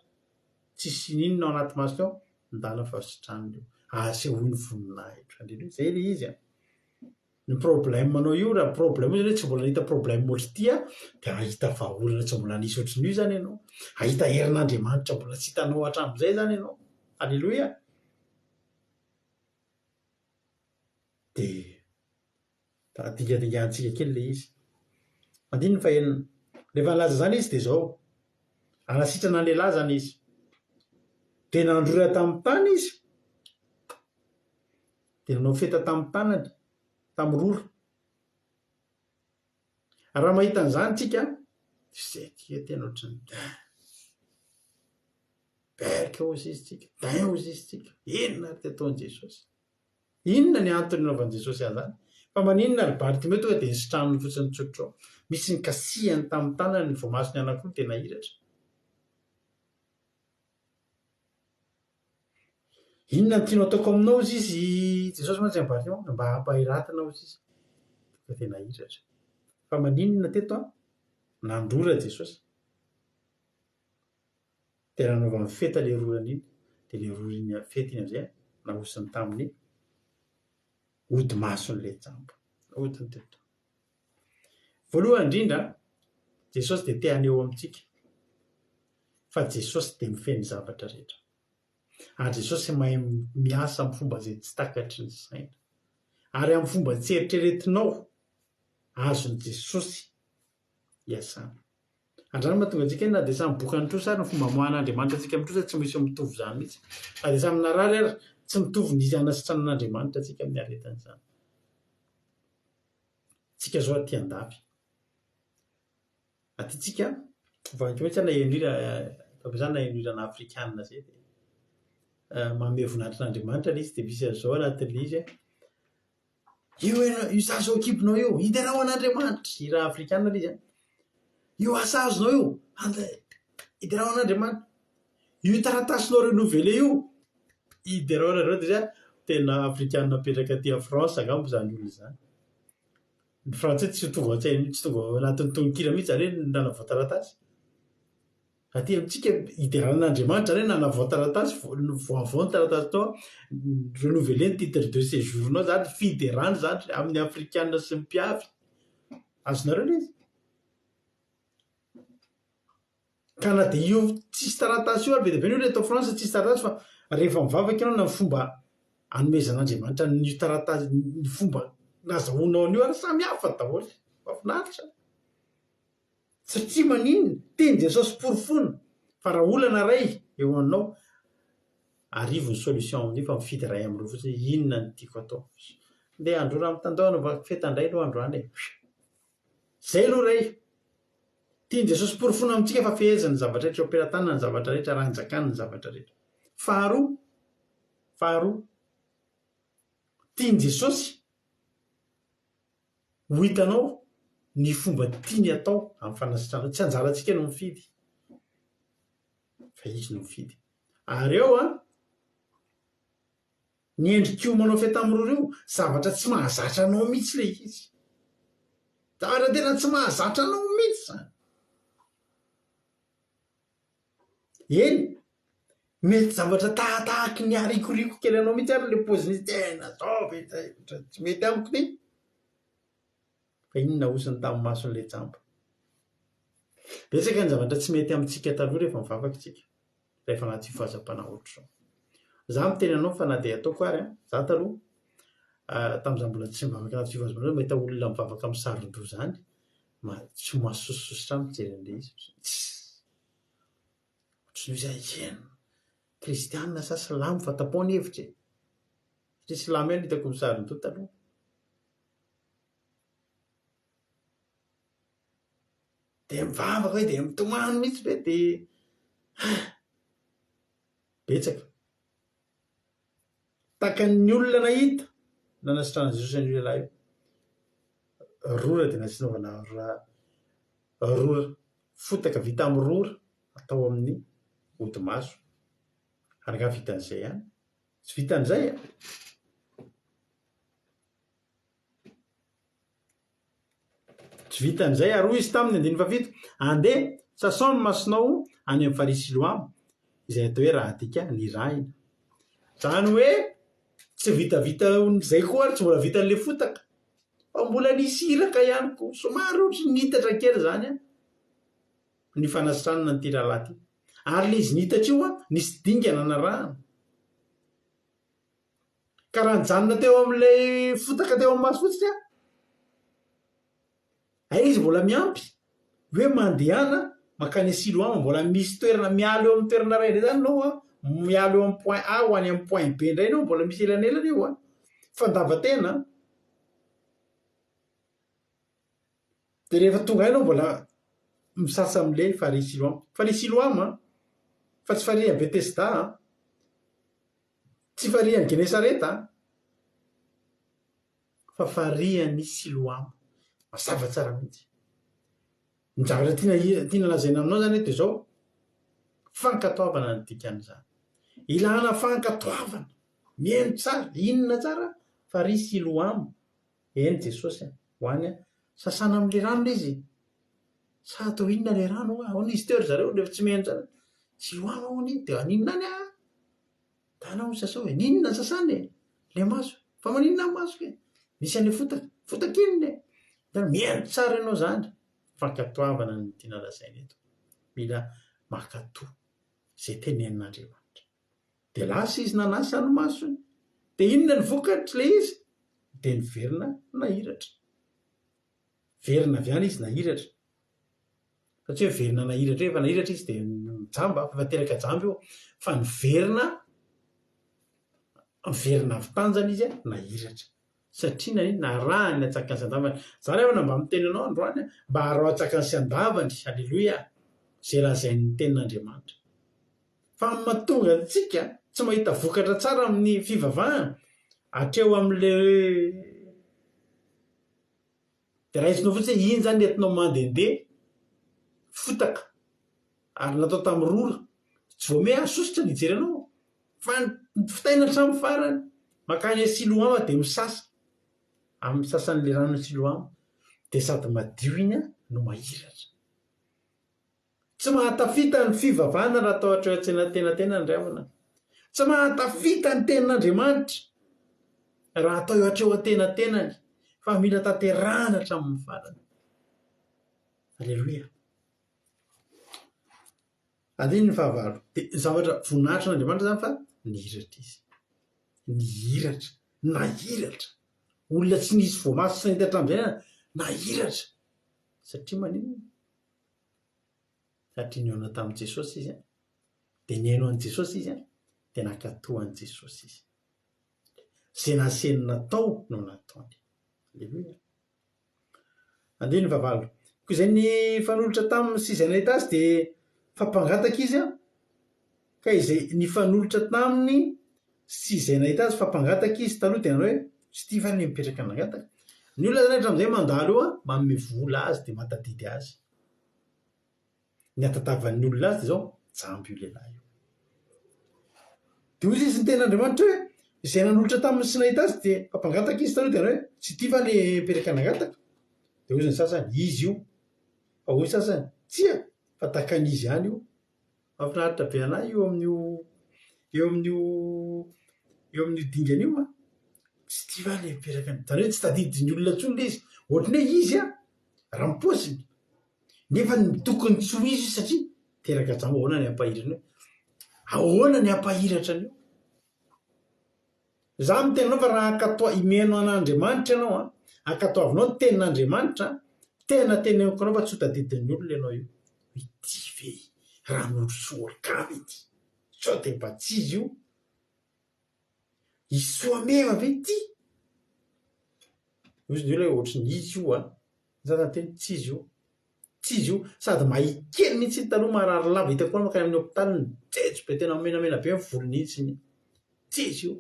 tsisy ninona ao anaty masony ao ndana fa sitranony io asehoany voninahitra andreny zay le izy ny problème manao io raha problème io zany tsy mbola nahita problème ohatry ity dia ahita vahaolana tsy mbola nisy ohatry n'io zany ianao ahita herin'Andriamanitra mbola tsy hitanao hatramin'izay zany ianao alleloia dia dingadingantsika kely le izy mandiny ny fahenina rehefa nalaza zany izy dia zao anasitrana ny lehilahy zany izy dia nandrora tamin'ny tany izy dia nanao feta tamin'ny tanany tamin'ny rora raha mahita an'izany tsika zay tia tena ohatrany berika ozy izy tsika dain ozy izy tsika inona ary ataon'i Jesosy inona ny antony naovan'i Jesosy an'izany fa maninona ary Bartimeo tonga dia nisitranony fotsiny tsotrao misy ny kasihany tamin'ny tanany ny voamasony anankiroa dia nahiratra inona ny tianao ataoko aminao ozy izy Jesosy mantsy amin'ny Bartimeo mba hampahiratana ozy izy tonga dia nahiratra fa maninona teto nandrora Jesosy dia nanaova amin'ny feta ilay rorany iny dia ilay rorany feta iny amin'izay nahosiny tamin'ny ody mason'ilay jamba odiny teto voalohany indrindra Jesosy dia te haneho amintsika fa Jesosy dia mifehy zavatra rehetra ary Jesosy mahay miasa amin'ny fomba izay tsy takatry ny saina ary amin'ny fomba tsy eritreretinao azony Jesosy hiasana andrany mahatonga antsika na dia samy boka ny trosa ary ny fomba mohan'Andriamanitra antsika amin'ny trosa tsy misy mitovy izany mihitsy na dia samy narary ary tsy mitovy ny izy anasitranan'Andriamanitra antsika amin'ny aretan'izany tsika zao aty andafy aty tsika vaniko mihitsy na henira fampiasana henirana afrikanina zay dia manome voninahitran'Andriamanitra ilay izy dia misy an'izao anatin'ilay izy io za zao ekipinao io hiderao an'Andriamanitra i raha afrikanina ilay izy io asa azonao io hiderao an'Andriamanitra io taratasinao renouvelé io hiderao an'Andriamanitra dia tena afrikanina apetraka aty France angamba izany olona izany ny frantsay tsy tonga ao an-tsainy mihitsy tonga ao anatin'ny tononkira mihitsy zany hoe nanavao taratasy aty amintsika ideran'Andriamanitra re nanavoataratasy voavoany taratasy tao renouveler ny titre de séjournao zany fiderany zany amin'ny afrikanina sy ny mpiavy azonareo le izy ka na de io tsisy taratasy io be deabe io le atao France tsisy taratasy fa rehefa mivavaka ianao na ny fomba anomezan'Andriamanitra ny taratasy ny fomba nazahoanao an'io ary samy hafa daholo mahafinaritra satria maninona teny Jesosy porofona fa raha olana ray eo anao arivo ny solution amin'io fa mifidy ray amin'ireo fotsiny inona ny tiako atao ndeha andro raha mitandao novaka fetandray aloha androany zay aloha ray teny Jesosy porofona amintsika fa fehezany zavatra rehetra operatana ny zavatra rehetra raha njakany ny zavatra rehetra faharoa teny Jesosy ho hitanao ny fomba tiany atao amin'ny fanasitrana tsy anjarantsika no mifidy fa izy no mifidy ary eo ny endrik'io manao fetamiroro io zavatra tsy mahazatra anao mihitsy le izy zavatra tena tsy mahazatra anao mihitsy zany eny mety zavatra tahatahaky ny arikoriko kely anao mihitsy ary le poziny tena zao tsy mety amiko ny fa inona osiny tamin'ny mason'le jamba betsaka ny zavatra tsy mety amintsika taloha rehefa mivavaka tsika rehefa anaty fifahazam-panahy ohatr'izao za miteny anao fa na de ataoko ary za taloha tamin'izany mbola tsy mivavaka anaty fifahazam-panahy mahita olona mivavaka amin'ny saron-doha zany tsy mahasososositra mijery an'le izy ohatrany zay ena kristianina sa silamo fa tapoany hevitra satria silamo ihany hitako ny saron-doha taloha de mivavaka hoe de mitomany mihitsy be de betsaka taka ny olona nahita nanasitrana Jesosy an'io lehilahy rora de nasinaovana rora fotaka vita amin'ny rora atao amin'ny odi-maso ary nga vitan'izay ihany tsy vitan'izay tsy vitan'izay ary hoy izy tamin'ny andiny fafito andeha sasao ny masonao any amin'ny farisiloamo izay atao hoe raha adika ny rahina zany hoe tsy vitavita n'izay koa ary tsy mbola vitan'le fotaka fa mbola nisy iraka ihany koa somary ohatry nitatra kely zany ny fanasitranana ny ty rahalahy ty ary le izy nitatra io nisy dingana na rahana ka raha nijanona teo amin'le fotaka teo amin'ny maso fotsiny izy mbola miampy hoe mandehana makany Siloamo mbola misy toerana mialo eo amin'ny toerana ray indray zany nao mialo eo amin'ny point A ho any amin'ny point B indray nao mbola misy elanelana eo fandavatena de rehefa tonga anao mbola misasa amin'le farihy Siloamo fa tsy farihy Betesda tsy farihy Genesareta fa farihy Siloamo mazava tsara mihitsy ny zavatra tiana lazaina aminao zany de zao fankatoavana ny dikan'izany ilana fankatoavana mihaino tsara inona tsara farihy Siloamo eny Jesosy ho any sasana amin'le rano le izy sa atao inona le rano ao n'izy teo ry zareo rehefa tsy mihaino tsara Siloamo ao niny de aninona any tanao sasao hoe ninona ny sasany le maso fa maninona ny maso ke misy an'le fotaka inona mihaino tsara ianao zany fankatoavana ny tiana lazaina eto mila makatoa zay tenenin'Andriamanitra de lasa izy nanasa ny masony de inona ny vokatra le izy de ny verina nahiratra verina avy any izy nahiratra satria hoe verina nahiratra efa nahiratra izy de mijamba fa teraka jamby io fa ny verina avy tanjana izy nahiratra satria naniny narahany ny atsakany sy andavany zany ahona mba miteny anao androany mba harao atsakany sy andavany alleloia zay lazain'ny tenin'Andriamanitra fa mahatonga antsika tsy mahita vokatra tsara amin'ny fivavahana hatreo amin'le de raha isinao fotsiny iny zany entinao mandehandeha fotaka ary natao tamin'ny rora tsy voame asosotra ny ijery anao fa fitaina hatramin'ny farany makany Siloamo de misasa amin'ny sasan'le rano Siloamo de sady madio iny no mahiratra tsy mahatafita ny fivavahana raha atao hatra an-tsenatena ny ramana, tsy mahatafita ny tenin'Andriamanitra raha atao eo hatreo an-tenatenany, fa mila tanterahana hatramin'ny farany. Aleloia. Andiny ny fahavalo, dia zavatra voninahitra n'Andriamanitra zany fa nihiratra izy, nihiratra, nahiratra. Olona tsy nisy voamaso sy nahita hatramin'izay nahiratra satria manino? Satria nihaona tamin'i Jesosy izy, dia nihaino an'i Jesosy izy, dia nankatoa an'i Jesosy izy. Izay naseny natao no nataony. Aleloia. Andiny ny fahavalo, koa izay ny fanolotra taminy sy izay nahita azy dia fampangataka izy ka izay ny fanolotra taminy sy izay nahita azy fampangataka izy taloha dia hoe tsy tia va ny mipetraka nangataka. Ny olona zany hatramin'izay mandalo manome vola azy dia matadidy azy. Ny atatavan'ny olona azy dia zao jamby io lehilahy io. Dia hoy izy ny ten'Andriamanitra hoe izay nanolotra taminy sy nahita azy dia fampangataka izy taloha dia hoe tsy tia va ny mipetraka nangataka. Dia hoy ny sasany izy io, fa hoy sasany tsia fa takan'izy ihany io. Mahafinaritra be anahy eo amin'io dingana io tsy tia va ny mipetraka, zany hoe tsy tadidiny olona intsony le izy, ohatrany hoe izy raha mipaoziny nefa tokony tsy ho izy satria teraka jambo. Ahoana ny hampahirana io? Ahoana ny hampahiratra an'io? Za miteny anao fa raha ankatoa imeno an'Andriamanitra ianao, ankatoavinao ny tenin'Andriamanitra, tena teneniko anao fa tsy ho tadidin'ny olona ianao io. Ity ve raha nolosoa kavy ity, sao dia mba tsy izy io? Isoa meva ve ity? Ozy ny olona hoe ohatry ny izy io zany teny tsy izy io, tsy izy io, sady mahikely mihitsy taloha marary lava hitako makany amin'ny hôpitaly ny jejo be tena menamena be ny volony itsiny, tsy izy io.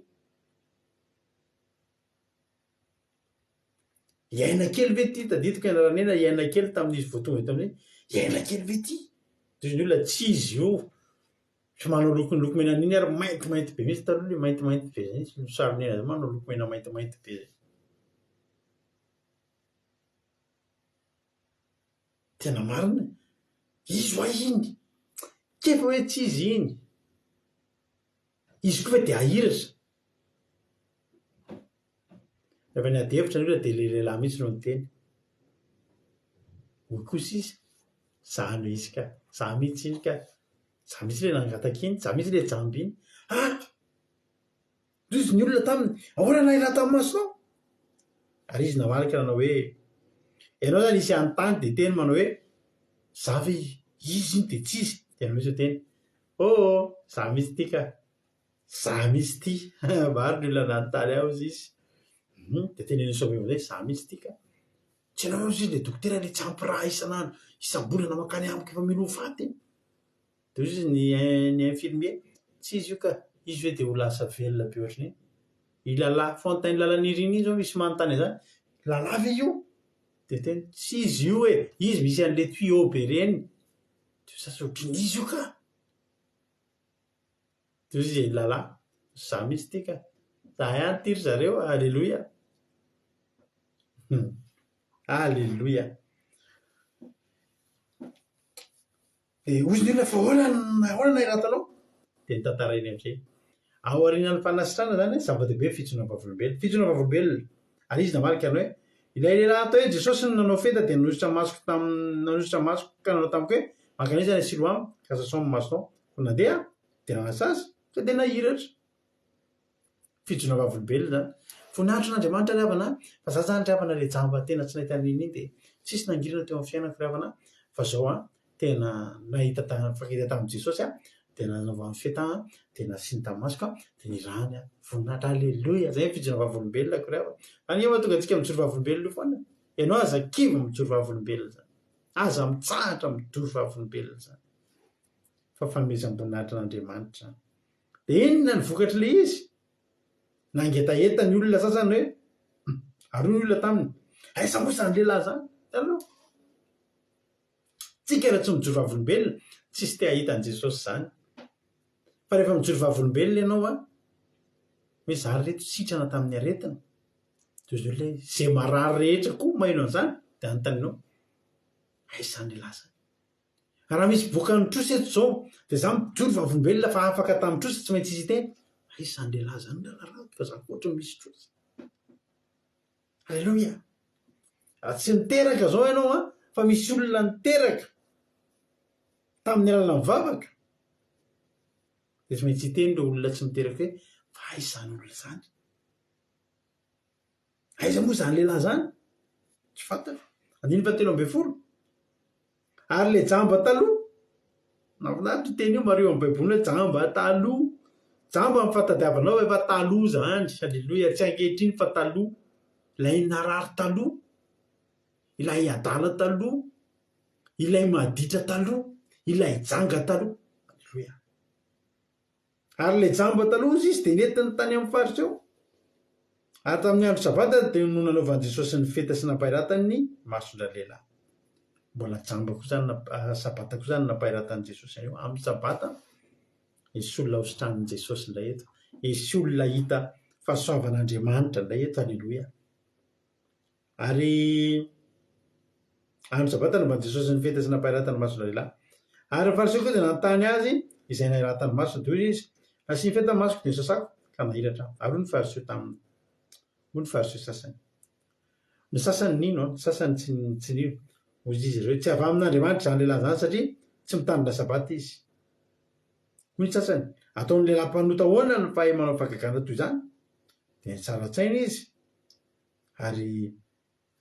Iaina kely ve ity tadidiko ianaranena, iaina kely tamin'izy voatonga eto amin'izay, iaina kely ve ity? Ozy ny olona tsy izy io, tsy manao lokony mena an'iny ary maintimainty be mihitsy taloha, maintimainty be zay saronena manao lokomena maintimainty be zay. Tena marina, izy hoa iny, kefa hoe tsy izy iny, izy koa fa dia ahiratra. Rehefa ny ady hevitra ny olona dia lehilahy mihitsy no niteny, hoy kosa izy, za no izy ka, za mihitsy iny ka, za mihitsy le nangataka iny, za mihitsy le jamby iny. Izy ny olona taminy, ahoana nahirata tamin'ny masonao? Ary izy namarika nanao hoe, ianao zany isy anontany dia teny manao hoe za ve izy iny dia tsy izy? Dia misy ho teny za mihitsy ity ka, za mihitsy ity. Maro ny olona nanontany aho izy izy. Dia teny Elisabeth amin'izay, za mihitsy ity ka. Tsy ianao izy le dokotera le tsy ampy raha isan'andro, isam-bolana makany amiko efa mino faty. Dia izy ny infirmier, tsy izy io ka, izy hoe dia ho lasa velona be ohatrany. I lalahy Fontaine Lalan'Iriny iny zao misy manontany izany, lalahy ve io? Dia teny tsy izy io izy misy an'le tuyau be reny. Dia sasa ohatrany izy io ka. Dia izy lalahy, za mihitsy ity ka, za ihany tiry zareo. Alleloia. Alleloia. Dia ozy ny olona fa ahoana nahiratanao? Dia nitantarainy amin'izay. Ao aorianan'ny fanasitrana zany zava-dehibe fitsoina vavolombelona, fitsoina vavolombelona. Ary izy namarika ny hoe ilay lehilahy atao hoe Jesosy no nanao feta dia nanositra masoko ka nanao tamiko hoe mankanisa any Siloam ka sason masonao, ko nandeha dia nanasazy ka dia nahiratra. Fitsoina vavolombelona zany. Voninahitra n'Andriamanitra ry havana, fa za zany ry havana le jamba tena tsy nahita an'iny dia tsisy nangirana teo amin'ny fiainako ry havana, fa zao tena nahita fakita tamin'i Jesosy dia nanova ny feta dia nasiany tamasika dia nirahany voninahitra. Alleloia. Zay fitsoina vavolombelona ko ry havana. Any eo tonga antsika mijoro vavolombelona io foana. Ianao aza kiva mijoro vavolombelona zany, aza mitsahatra mijoro vavolombelona zany, fa fanomezam-boninahitra n'Andriamanitra zany. Dia inona ny vokatra le izy? Nangetaeta ny olona sasany hoe aroa ny olona taminy, aiza moa izany lehilahy zany? Hitanao, tsika raha tsy mijoro vavolombelona tsisy te ahita an'i Jesosy zany. Fa rehefa mijoro vavolombelona ianao hoe za reto sitrana tamin'ny aretina, dia izy olona izay marary rehetra koa maheno an'izany dia anontanianao, aiza izany lehilahy zany? raha misy boka nitrosa eto zao dia za mijoro vavolombelona fa afaka tamin'ny trosa tsy maintsy izy teny izany lehilahy zany raha fa za koatra misy trosa. Alleloia. Raha tsy niteraka zao ianao fa misy olona niteraka tamin'ny alala mivavaka dia tsy maintsy hiteny ireo olona tsy miteraka hoe fa aiza zany olona zany, aiza moa zany lehilahy zany, tsy fantatra. 9:13 ary le jamba taloha nafinaritra teny io mario amin'ny baiboly hoe jamba taloha, jamba mifatadiavanao efa taloha zany. Alleloia. Tsy ankehitriny fa taloha, ilay narary taloha, ilay adala taloha, ilay maditra taloha, ilay janga taloha. Alleloia. Ary le jamba taloha izy dia nentiny tany amin'ny faritra eo. Ary tamin'ny andro sabata dia no nanaovan'i Jesosy ny fety sy nampahiratany ny masondra lehilahy. Mbola jamba koa zany sabata koa zany nampahiratany Jesosy anio. Amin'ny sabata misy olona hositran'i Jesosy indray eto, misy olona hita fahasoavan'Andriamanitra indray eto. Alleloia. Ary andro sabata nanaovan'i Jesosy ny fety sy nampahiratany ny masondra lehilahy. Ary ny fariseo koa dia nanontany azy izay nahiratany masondra dia hoy izy nasy ny fety masoko dia sasako ka nahiratra. Ary hoy ny fariseo taminy, hoy ny fariseo sasany, ny sasany nino, ny sasany tsy nino, hoy izy ireo tsy avy amin'Andriamanitra izany lehilahy zany satria tsy mitandrina sabata izy. Hoy ny sasany ataon'ny lehilahy mpanota ahoana ny fahay manao fahagagana toy izany, dia tsara tsaina izy. Ary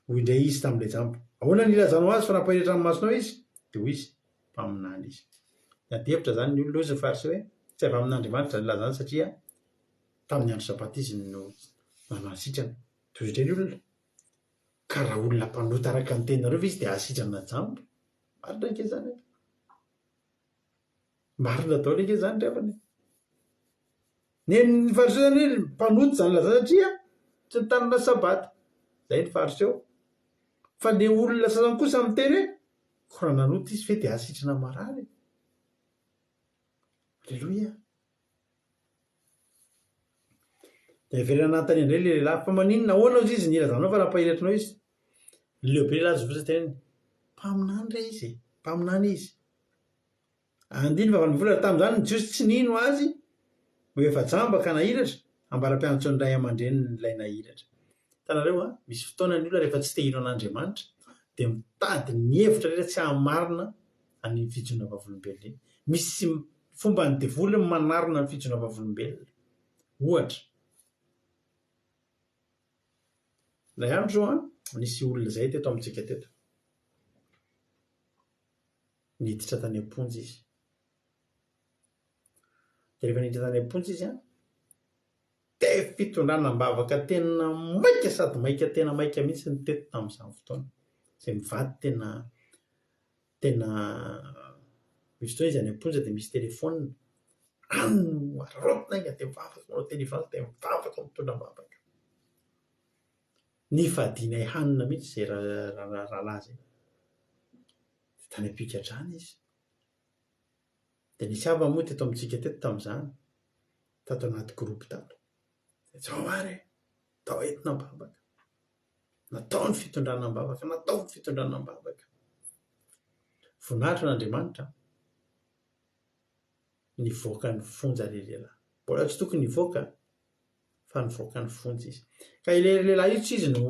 hoy indray izy tamin'ilay jamba ahoana ny ilazanao azy fa nampahiratra amin'ny masonao izy, dia hoy izy mpaminany izy. Nadevitra zany ny olona ozy fariseo hoe tsy avy amin'Andriamanitra izany lehilahy zany satria tamin'ny andro sabata izy no nanasitrana. Toy izay ny olona ka raha olona mpanota araka ny teninareo izy dia asitrana jamba. Marina anke zany, marina daholo anke zany revany. Ny fariseo zany hoe mpanota zany lehilahy satria tsy nitanana sabata. Zay ny fariseo. Fa le olona sasany kosa miteny hoe koa raha nanota izy fe dia asitrana marary. Alleloia. Dia very nanontany indray le lehilahy fa maninona ahoana ozy izy ny ilazanao fa nampahiratranao izy. Lehibe lehilahy Jesosy teny mpaminany re izy, mpaminany izy. 9:14 tamin'izany Jesosy tsy nino azy ho efa jamba ka nahiratra, ambaram-pianatso ny ray aman-dreniny ilay nahiratra. Hitanareo misy fotoana ny olona rehefa tsy te hino an'Andriamanitra dia mitady ny hevitra rehetra tsy hamarina any fijona vavolombelona. Misy fomba ny devoly manarina ny fijona vavolombelona. Ohatra, ilay andro zao nisy olona zay teto amintsika teto, niditra tany am-ponjy izy. Dia rehefa niditra tany am-ponjy izy dia fitondrana-bavaka tena maika sady maika tena maika mihitsy ny teto tamin'izany fotoana. Izay mivady tena misy fotoana izy any am-ponja dia misy telefônina ano ararotina inga dia mivavaka manao telefônina dia mivavaka mitondra-bavaka. Ny fadianay hanina mihitsy izay rahalahy zay. Tany am-pigadrana izy. Dia nisy hava moa teto amintsika teto tamin'izany, tato anaty groupe tato. Zao ary tao entina mbavaka, natao ny fitondrana mbavaka, natao ny fitondrana mbavaka. Voninahitra n'Andriamanitra nivoaka ny fonja lehilahy. Mbola tsy tokony nivoaka fa nivoaka ny fonja izy. Ka ilay lehilahy io tsy izy no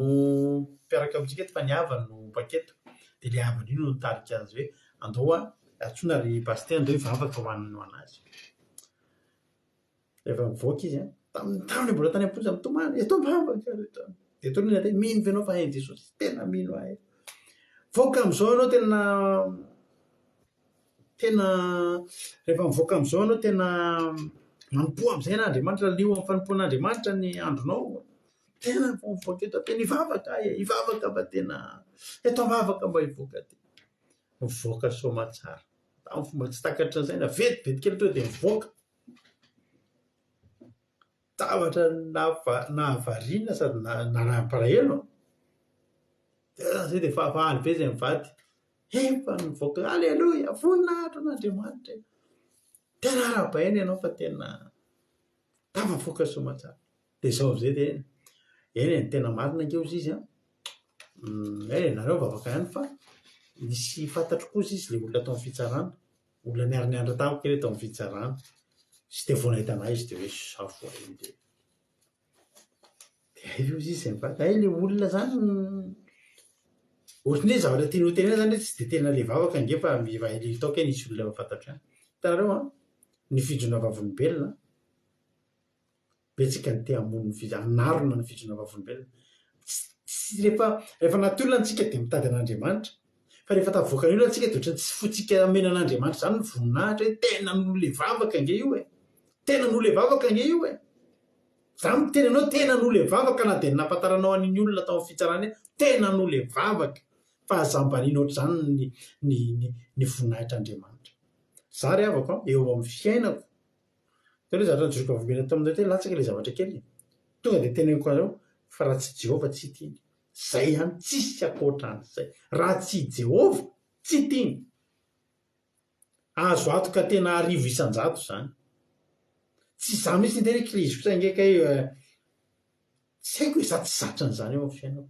mpiaraka amintsika eto fa ny havany no paketo. Dia ilay havany io no nitarika azy hoe andao antsoina ry pasteur andao hivavaka ho an'ny ho anazy. Rehefa mivoaka izy tamin'ny mbola tany am-ponja mitomany eto mivavaka. Dia tony hoe mino ve ianao fa hain'i Jesosy, tena mino ahy. Voaka amin'izao ianao tena rehefa mivoaka amin'izao ianao tena manompo amin'izay n'Andriamanitra, lio amin'ny fanompoan'Andriamanitra ny andronao. Tena mivoaka eto tena hivavaka ahy, hivavaka fa tena eto mivavaka mba hivoaka ty. Mivoaka soamatsara. Amin'ny fomba tsy takatra izay na vetivety kely tonga dia mivoaka. Zavatra nahavariana sady naram-palahelo. Zay dia fahafaly be izay mivady. Efa nivoaka, alleloia, voninahitra n'Andriamanitra. Tena arabaina ianao fa tena tafavoaka soamatsara. Dia izao amin'izay dia eny tena marina ange ozy izy. Nareo mivavaka ihany fa nisy fantatro kosa izy le olona tao amin'ny fitsarana, olona niariniandra tamiko kely tao amin'ny fitsarana, sy de vao nahita anahy izy de hoe safo iny de io izy zay mivady le olona zany ohatrany hoe zavatra tiany ho tenena zany hoe tsy de tena le vavaka nge fa le tao ke nisy olona mahafantatro any. Hitanareo ny fijona vavolombelona betsika ny te hamono anarona ny fijona vavolombelona. Rehefa naty olona antsika de mitady an'Andriamanitra, fa rehefa tavoaka ny olona antsika de ohatrany tsy fotsika amenan'Andriamanitra zany ny voninahitra hoe tena no le vavaka nge io tena no le vavaka nge io za miteny anao tena no le vavaka na de nampahataranao an'iny olona tao amin'ny fitsarana tena no le vavaka fa azambanina ohatr'izany ny voninahitr'Andriamanitra. Za ry havako eo amin'ny fiainako tena hoe zavatra nijoroka vomena tamin'izay hoe latsaka le zavatra kely tonga de teneniko anareo fa raha tsy Jehova tsy tiany zay ihany tsisy akoatran'izay. Raha tsy Jehova tsy tiany azo atoka tena 1000 zany. Tsy za mihitsy niteny Kristy saingeka tsy haiko hoe za tsy zatra an'izany eo amin'ny fiainako.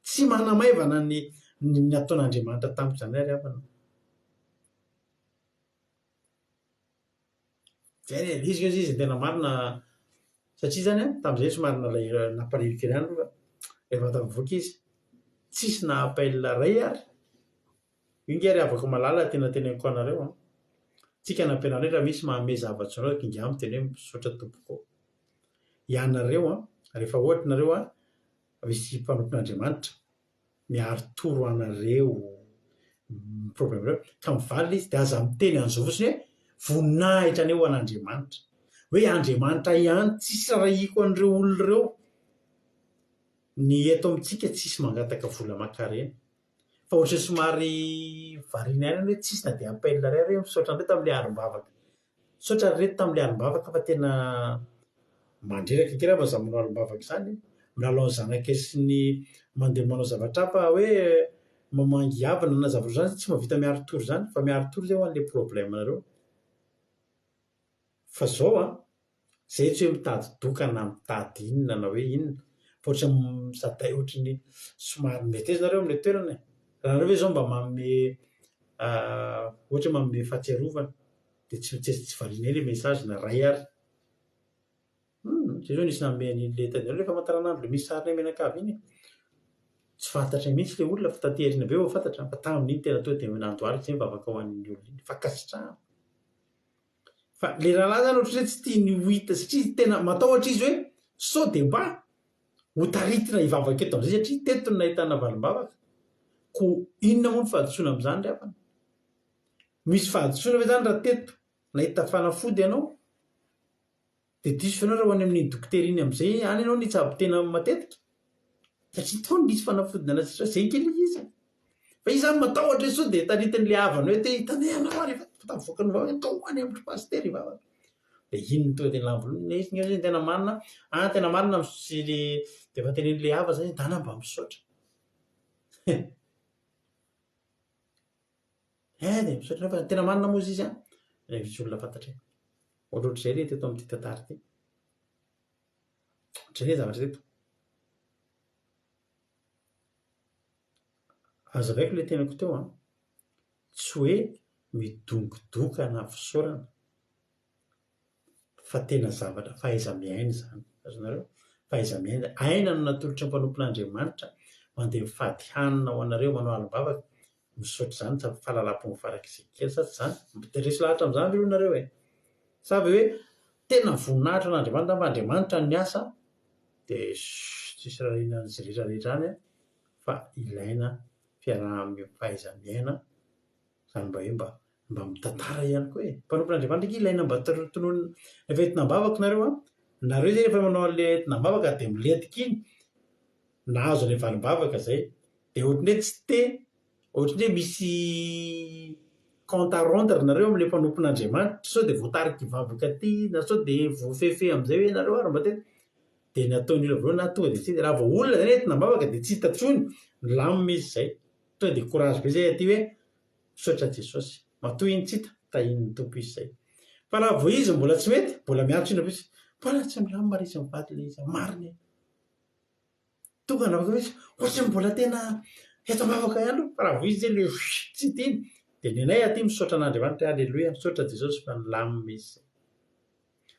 Tsy manamaivana ny ataon'Andriamanitra tamiko zany ary havana. Zay izy tena marina satria zany tamin'izay somary nampalahelo kely ihany fa rehefa tamivoaka izy tsisy na appel ray ary io nge ary avako malala tena teneniko anareo tsika nampianareo raha misy mahamey zava-tsoa anao kinga miteny hoe misaotra tompoko ianareo rehefa ohatra nareo misy mpanompon'Andriamanitra miaro toro anareo problème reo ka mivaly izy de aza miteny an'izao fotsiny hoe voninahitra aneo an'Andriamanitra hoe Andriamanitra ihany tsisy rahahiko an'ireo olona ireo ny eto amintsika tsisy mangataka vola aman-karena fa ohatra somary variana ihany hoe tsisy na de appel ray misaotra an'ireo tamin'le alim-bavaka misaotra reto tamin'le alim-bavaka fa tena mandreraka kely fa za manao alim-bavaka zany milalao ny zanakay sy ny mandeha manao zavatra fa hoe mamangy havana na zavatra zany tsy mahavita miaro toro zany fa miaro toro zay ho an'le problème nareo fa zao zay tsy hoe mitady doka na mitady inona na hoe inona fa ohatra mizaday ohatrany somary mety aiza nareo amin'le toerana raha nareo hoe zao mba manome ohatra manome fahatsiarovana de tsy variana le message na ray ary zay zao nisy nanome an'le tadinareo rehefa amantaranandro le misy sarina menakavy iny tsy fantatra mihitsy le olona fa taterina be vo fantatra fa tamin'iny tena to de nandoarika zay mivavaka ho an'iny olona iny fa kasitrahana fa le rahalahy zany ohatra hoe tsy tia ny hita satria tena matahotra izy hoe sao de mba ho taritina hivavaka eto am'izay satria teto ny nahitana valim-bavaka ko inona moa ny fahadisoana amin'izany ry havana misy fahadisoana hoe zany raha teto nahita fanafody ianao de diso ianao raha ho any amin'ny dokotera iny am'izay any ianao nitsabo tena matetika satria tao nisy fanafodina anasitra zay kely izy fa izy zany matahotra hoe sao de taritin'le havana hoe te hitanay anao ary tavoaka ny vavaka tao any amin'ny pasitera hivavaka de iny tonga de lamboloina izy ny tena marina tena marina sy le de efa tenen'le hava zany dana mba misaotra de misaotra fa tena marina moa izy misy olona fantatra ohatrohatr' zay le teto amin'ity tantara ty ohatr'izay le zavatra teto azavaiko le tenako teo tsy hoe midongodoka na fisaorana fa tena zavatra fahaiza-miaina zany azonareo fahaiza-miaina aina no natolotra ny mpanompon'Andriamanitra mandeha mifady hanina ho anareo manao alim-bavaka misaotra zany sa fahalalam-po mifarak'izay kely sa tsy zany de resy lahatra am'izany ry nareo savy hoe tena voninahitra an'Andriamanitra mba Andriamanitra ny asa de tsisy rahahina an'izay rehetrarehetra any fa ilaina fahaiza-miaina zany mba hoe mba mitantara ihany koa mpanompon'Andriamanitra ilaina mba tonoiny rehefa entinam-bavaka nareo zay rehefa manao an'le entinam-bavaka de miletika iny nahazo an'le valim-bavaka zay de ohatrany hoe tsy te ohatrany hoe misy compte à rendre nareo am'le mpanompon'Andriamanitra sao de voatarika hivavaka aty na sao de voafefe am'izay hoe nareo ary mba te de nataony olona voalohany na tonga de tsy raha vao olona zany entinam-bavaka de tsy hitatsony lamina izy zay tonga de courage be zay aty hoe misaotra Jesosy matoy iny tsy hita tahin'ny tompo izy zay fa raha vao izy mbola tsy mety mbola miantso ina izy mbola tsy milamina izy mivady le izy marina tonga na hoe ohatrany mbola tena eto mavaka ihany fa raha vo izy zay le tsy tiany dia ny anay aty misaotra an'Andriamanitra aleloia misaotra Jesosy fa nilamina izy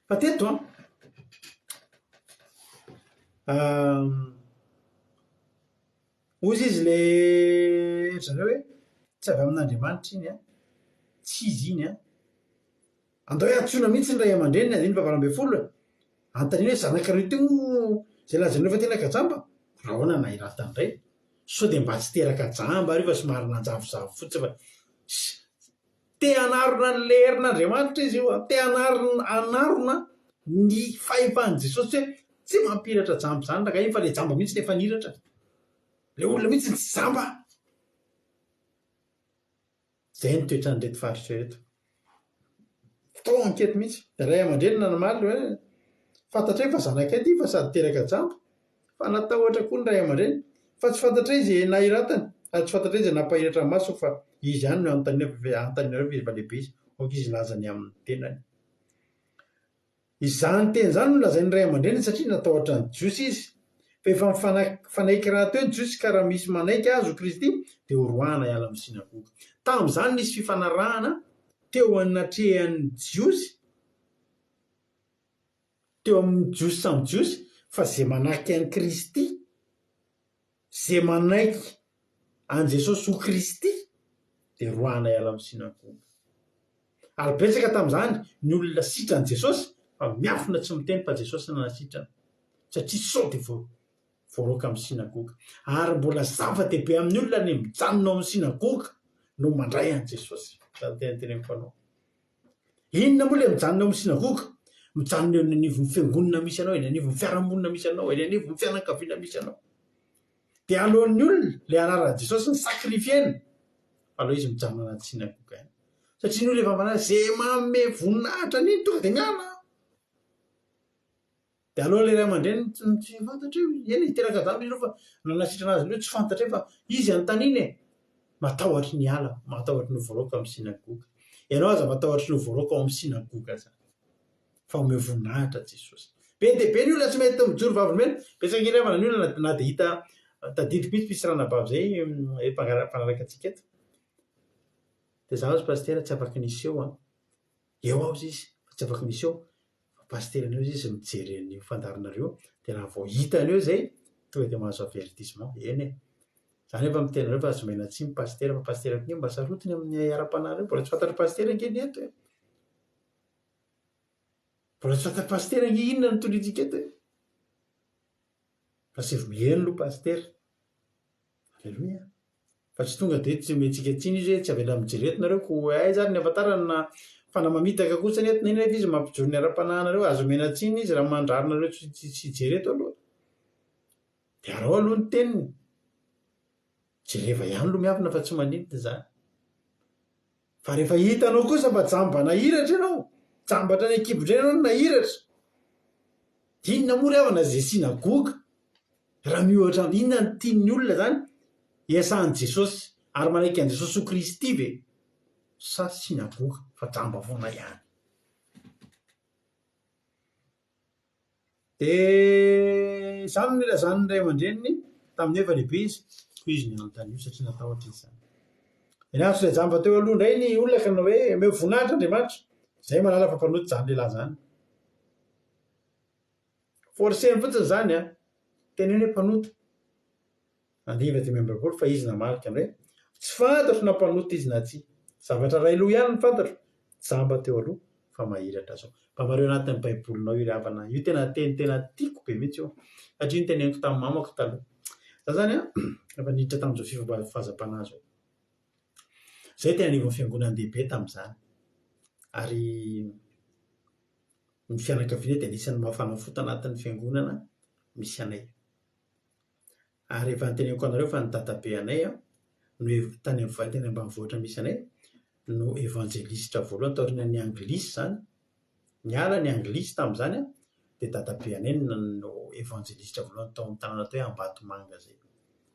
fa teto ozy izy le zareo hoe tsy avy amin'Andriamanitra iny tsy izy iny andao atsoina mihitsy ny ray aman-dreniny andiny fahavarambey folo antaniny hoe zanakareo teo zay lazanareo fa tena kajamba raha hoana na iratany ray so dia mba tsy teraka jamba ary fa somary nanjavozavo fotsy fa te anarona ny leherin'Andriamanitra izy io te anarona ny fahefan'i Jesosy hoe tsy mampiratra jambo zany raka iny fa le jamba mihitsy nefa niratra le olona mihitsy ny tsy jamba zay ny toetrany reto faritra reto fotoa anketo mihitsy ray aman-drenina namaly hoe fantatra hoe fa zanaka ty fa sady teraka jambo fa natahotra koa ny ray aman-dreny fa tsy fantatra izy na iratany ary tsy fantatra izy nampahiratra maso fa izy ihany no antaninareo efa lehibe izy oka izy lazany amin'ny tenany izany teny zany no lazain'ny ray aman-dreny satria natahotra ny jiosy izy fa efa mifanaiky raha teo ny jiosy ka raha misy manaiky azo Kristy dia horohana hiala amin'ny sinagoga tamin'izany nisy fifanarahana teo anatrehan'ny jiosy teo amin'ny jiosy samy jiosy fa zay manaiky an'i Kristy zay manaiky an Jesosy ho Kristy dia rohana hiala amin'ny sinagoga ary betsaka tamin'izany ny olona sitrany Jesosy fa miafina tsy miteny fa Jesosy nanasitrana satria sao dia voaroaka amin'ny sinagoga ary mbola zava-dehibe amin'ny olona ny mijanona ao amin'ny sinagoga no mandray an Jesosy tenentenenympanao inona moa le mijanona ao amin'ny sinagoga mijanona eo ny anivon'ny fiangonana misy anao eny anivon'ny fiarahamonina misy anao eny anivon'ny fianakaviana misy anao dia alohan'ny olona le anaran'i Jesosy ny sakrifiena aloha izy mijanona anaty sinagoga any satria ny olona efa manana zay manome voninahitra niny tonga dia miala dia aloha le ray aman-dreny tsy fantatra io eny iteraka jamba izy fa nanasitrana azy leo tsy fantatra io fa izy antaniny matahotra ny ala matahotra ny voaroaka amin'ny sinagoga ianao aza matahotra ny voaroaka ao amin'ny sinagoga zany fa ome voninahitra Jesosy be dia be ny olona tsy mety mijoro vavimena betsaka kely avana ny olona na dia hita tadidiko mihitsy misy ranabavy zay mpanaraka antsika eto dia za ozy pastera tsy afaka niseho eo aho izy fa tsy afaka niseho fa pastera an'eo izy mijery ny fandarinareo dia raha vao hitany eo zay tonga dia mahazo avertissement eny zany efa mitenareo fa azomaina tsy ny pastera fa pastera tiny mba sarotiny amin'ny ara-panareo mbola tsy fantatra pastera angeny eto mbola tsy fantatra pastera ange inona ny tolitsika eto fa sy eno lo pastera alleloia fa tsy tonga dia tsy mentsika tsiny izy hoe tsy avela mijeretonareo ko ay zany ny afantarana na fanamamitaka kotsany eto na iny rehefa izy mampijoro ny ara-panahinareo azo mena tsiny izy raha mandrarinareo tsy jereto aloha dia arao aloha ny teniny jereva ihany lo miavina fa tsy maninona zany fa rehefa hitanao kosa mba jamba nahiratra ianao jambatra ny ekibondrena ianao nahiratra inona moa ry havana zay sinagoga raha miohatra inona ny tian'ny olona zany hiasahan'i Jesosy ary manaiky an' Jesosy ho Kristy ve sa sinagoga fa jamba foana ihany dia zany no ilazany ray aman-dreniny tamin'ny efa lehibe izy ko izy ny anontany io satria natahotra izy zany inaso ilay jamba teo aloha indray ny olona ka na hoe meo voninahitra Andriamanitra zay malala fa mpanoty zany lehilahy zany forseny fotsiny zany teneny hoe mpanota andiva dimy amby roapolo fa izy namarika hoe tsy fantatro na mpanota izy na tsy zavatra ray loha ihany ny fantatro jamba teo aloha fa mahiratra zao mba mareo anatin'ny baibolinao io ravana io tena tena tiako be mihitsy io satria ny teneniko tamin'ny mamako taloha za zany efa niditra tamin'izao fifahazam-panahy zao zay tena anivon'ny fiangonandehibe tamin'izany ary ny fianakaviana dia anisan'ny mahafanafota anatin'ny fiangonana misy anay ary efa nyteneniko anareo fa ny dadabe anay no tany teny ambanivohitra misy anay no evangelistra voalohany taorina ny anglisy zany niala ny anglisy tamin'izany dia dadabe anay no evangelistra voalohany tao amin'ny tanàna atao hoe Ambatomanga zay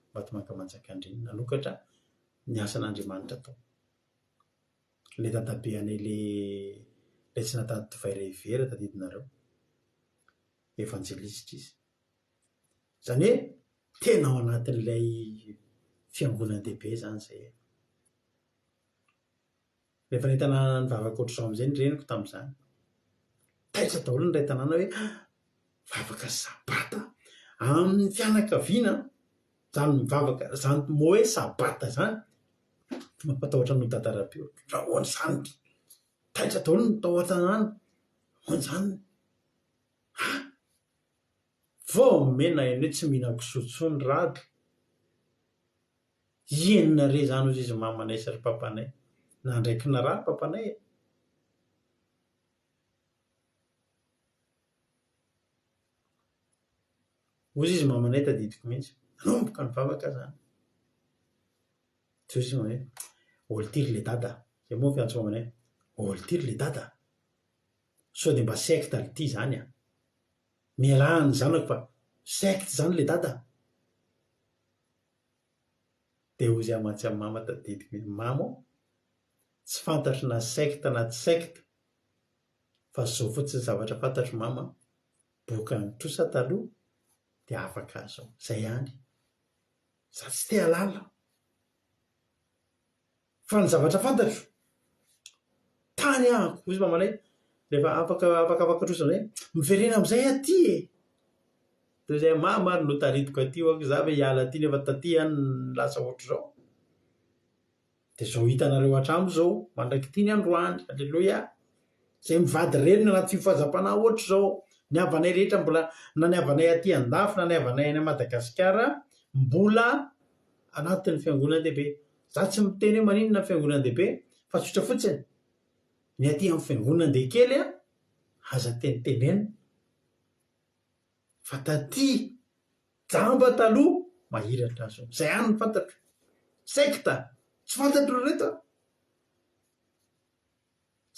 Ambatomanga Manjakandriana nanokatra ny asan'Andriamanitra tao le dadabe anay le tsy natady divay ray vera tadidinareo evangelistra izy zany hoe tena ao anatin'ilay fiangonandehibe zany zay. Rehefa ny tanàna ny vavaka ohatr'izao amin'izay ny reniko tamin'izany, taitra daholo ny ray tanàna hoe vavaka sabata amin'ny fianakaviana zany mivavaka zany mo hoe sabata zany mampatahotra no tantara-peo rahoany zany taitra daholo ny tao an-tanàna hoan'izany vao mena eny hoe tsy mihina kisotsony rado enina re zany ozy izy mamanay sy ry papanay na ndraiky na raha papanay ozy izy mamanay tadidiko mihitsy nanomboka ny vavaka zany tsy ozy izy hoe olo tiry le dada zay moa fiantso mamanay olo tiry le dada so de mba secte le ty zany mialahany zanako fa secte zany le dada de ozy amatsy amin'ny mama tadidiko mamo tsy fantatro na secte na tsy secte fa zao fotsiny zavatra fantatro mama boka ny trosa taloha de afaka zao zay ihany za tsy te halala fa ny zavatra fantatro tany ahako ozy mamanay rehefa afaka trosa zay miverena am'izay aty de zay mama ary no taridiko aty ako za ve hiala aty nefa taty any lasa ohatr'izao de zao hitanareo hatramo zao mandraky ty ny androany alleloia zay mivady reny anaty fifazam-panahy ohatr'izao ny havanay rehetra mbola na ny havanay aty andafy na ny havanay any Madagasikara mbola anatin'ny fiangonandehibe za tsy miteny hoe maninona fiangonandehibe fa tsotra fotsiny ny aty amin'ny fiangonandehibe kely aza tenitenena fa taty jamba taloha mahiratra azo zay any ny fantatro secte tsy fantatro reto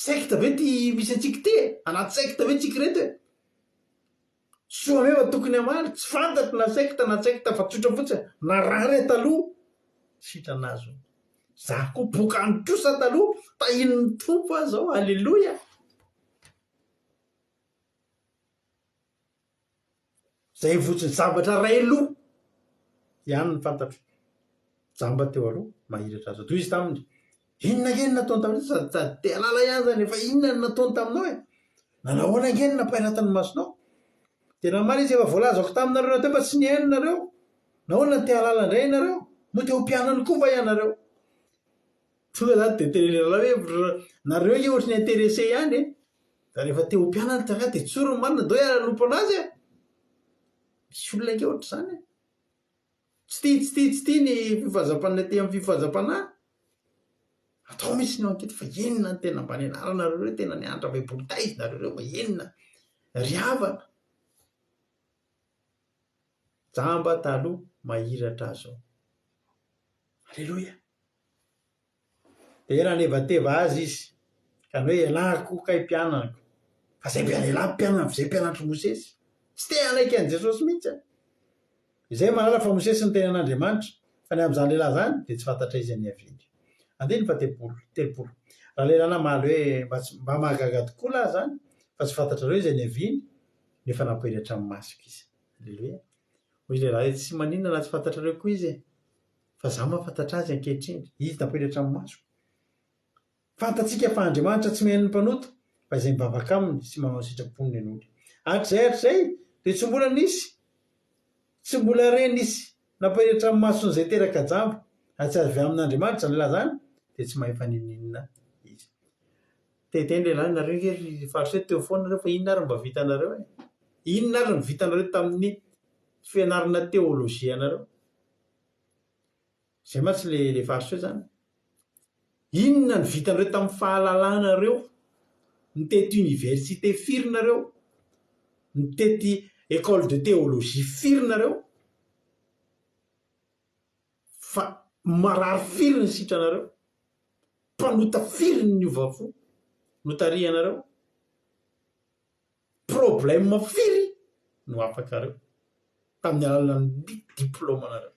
secte ve ty misy antsika ty anaty secte ve tsika reto soa meva tokony amaly tsy fantatro na secte na secte fa tsotra fotsiny na raha re taloha sitranazo za koa boka ny trosa taloha tahin'ny tompo aho zao alleloia zay fotsiny zavatra ray aloha ihany ny fantatro jamba teo aloha mahiratra azo toy izy taminy inona ngeny nataony tamin'io sady te halala ihany zany efa inona ny nataony taminao nanahoana ngeny nampairatany masonao tena maly izy efa voalazako taminareo teo fa tsy ny hainonareo nahoana te halala indray ianareo mo te ho mpianany koa va ianareo tonga zany de tenenela hoe nareo ie ohatry ny intéressé ihany da rehefa te ho mpianany tanga de tsoro marina do hiala-lompo anazy misy olona nke ohatr' zany tsy ty ny fifazam-panahy ty amin'ny fifazam-panahy atao misy ny ankety fa enina ny tena mba ny anaranareo reo tena ny andra baiboly taizynareo reo ma enina ry havana jamba taloha mahiratra azo alleloia de raha nevateva azy izy ka ny hoe ialako kay mpianako fa zay mpianalahy mpianana zay mpianatry Mosesy tsy te anaiky an' Jesosy mihitsy izay malala fa Mosesy ny tenan'Andriamanitra fa ny amin'izany lehilahy zany de tsy fantatra izy any avidy andiny fa telopolo raha lehilahy namaly hoe mba mahagaga tokoa lahy zany fa tsy fantatra reo izy any aviny nefa nampiratra amin'ny masoko izy alleloia hoy lehilahy tsy maninona na tsy fantatra reo koa izy fa za mahafantatra azy ankehitriny izy nampiratra amin'ny masoko fantatsika fa Andriamanitra tsy mehan'ny mpanoto fa izay mivavaka aminy sy manao sitraponiny an'olo hatrizay de tsy mbola nisy tsy mbola reny isy nampiratra amin'ny mason'izay teraka jambo tsy avy amin'Andriamanitra lehilahy zany de tsy mahefa nininina izy teteny lehilahy nareo nge faritso teo foana nareo fa inona ary mba vitanareo inona ary ny vitanareo tamin'ny fianarana teolojia nareo zay matsy le faritso zany inona ny vitanareo tamin'ny fahalalanareo mitety université firinareo mitety école de théologie firinareo fa marary firy ny sitranareo mpanota firy ny ovafo notarianareo problème firy no afakareo tamin'ny alalan'ny diplômanareo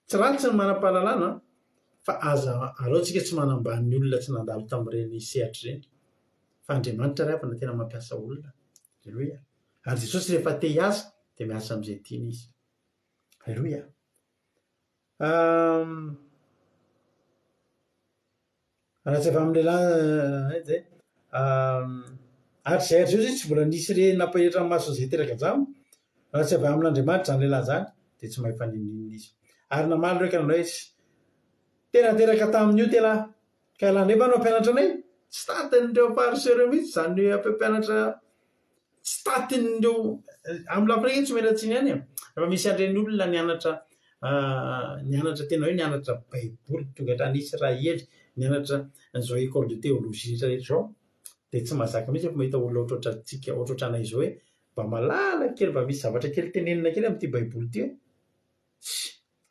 tsy ratsy ny manam-pahalalana fa aza alohantsika tsy manambany olona tsy nandalo tamin'ireny sehatra ireny fa Andriamanitra ry avana tena mampiasa olona alleloia ary Jesosy rehefa te hiasa de miasa amin'izay tiany izy Aleloia. Raha tsy avy amin'ny lehilahy zay ary zay ary zao zay tsy mbola nisy re nampahiratra ny maso zay teraka jamo raha tsy avy amin'Andriamanitra zany lehilahy zany de tsy mahay faninina izy. Ary namaly reo ka nanao izy terateraka tamin'io tena ka laha nefa no ampianatra anay tsy tatin'ireo pariseo mihitsy zany ampianatra tsy tatin'ireo amin'ny lafireny tsy melatsiny ihany rehefa misy an'ireny olona nianatra tena hoe nianatra baiboly tonga hatranisy Israely nianatra an'izao école de théologie rehetra zao de tsy mahazaka mihitsy fa mahita olona ohatrohatrantsika ohatrohatranay zao hoe mba malala kely mba misy zavatra kely tenenina kely amin'ity baiboly ity hoe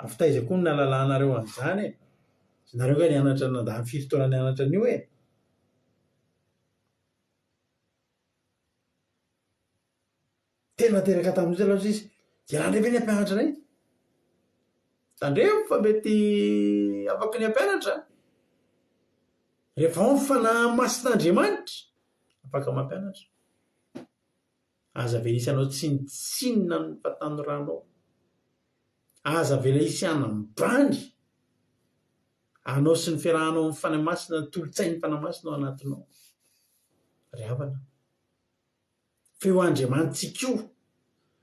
afitaizako ny nahalalanareo an'izany nareo nga nianatra nandany firy taona nianatra an'io e. Tena teraka tamin'io zay aloha izy iarahandreo ny ampianatra anay tandreo fa mety afaky ny ampianatra rehefa ao ny fanahy masin'Andriamanitra afaka mampianatra. Aza ve isy anao tsinitsinina ny fatanoranao, aza vela isy anambany anao sy ny fiarahanao amin'ny fanahy masina ny tolotsain'ny fanahy masina ao anatinao ry havana. Feo Andriamanitsika io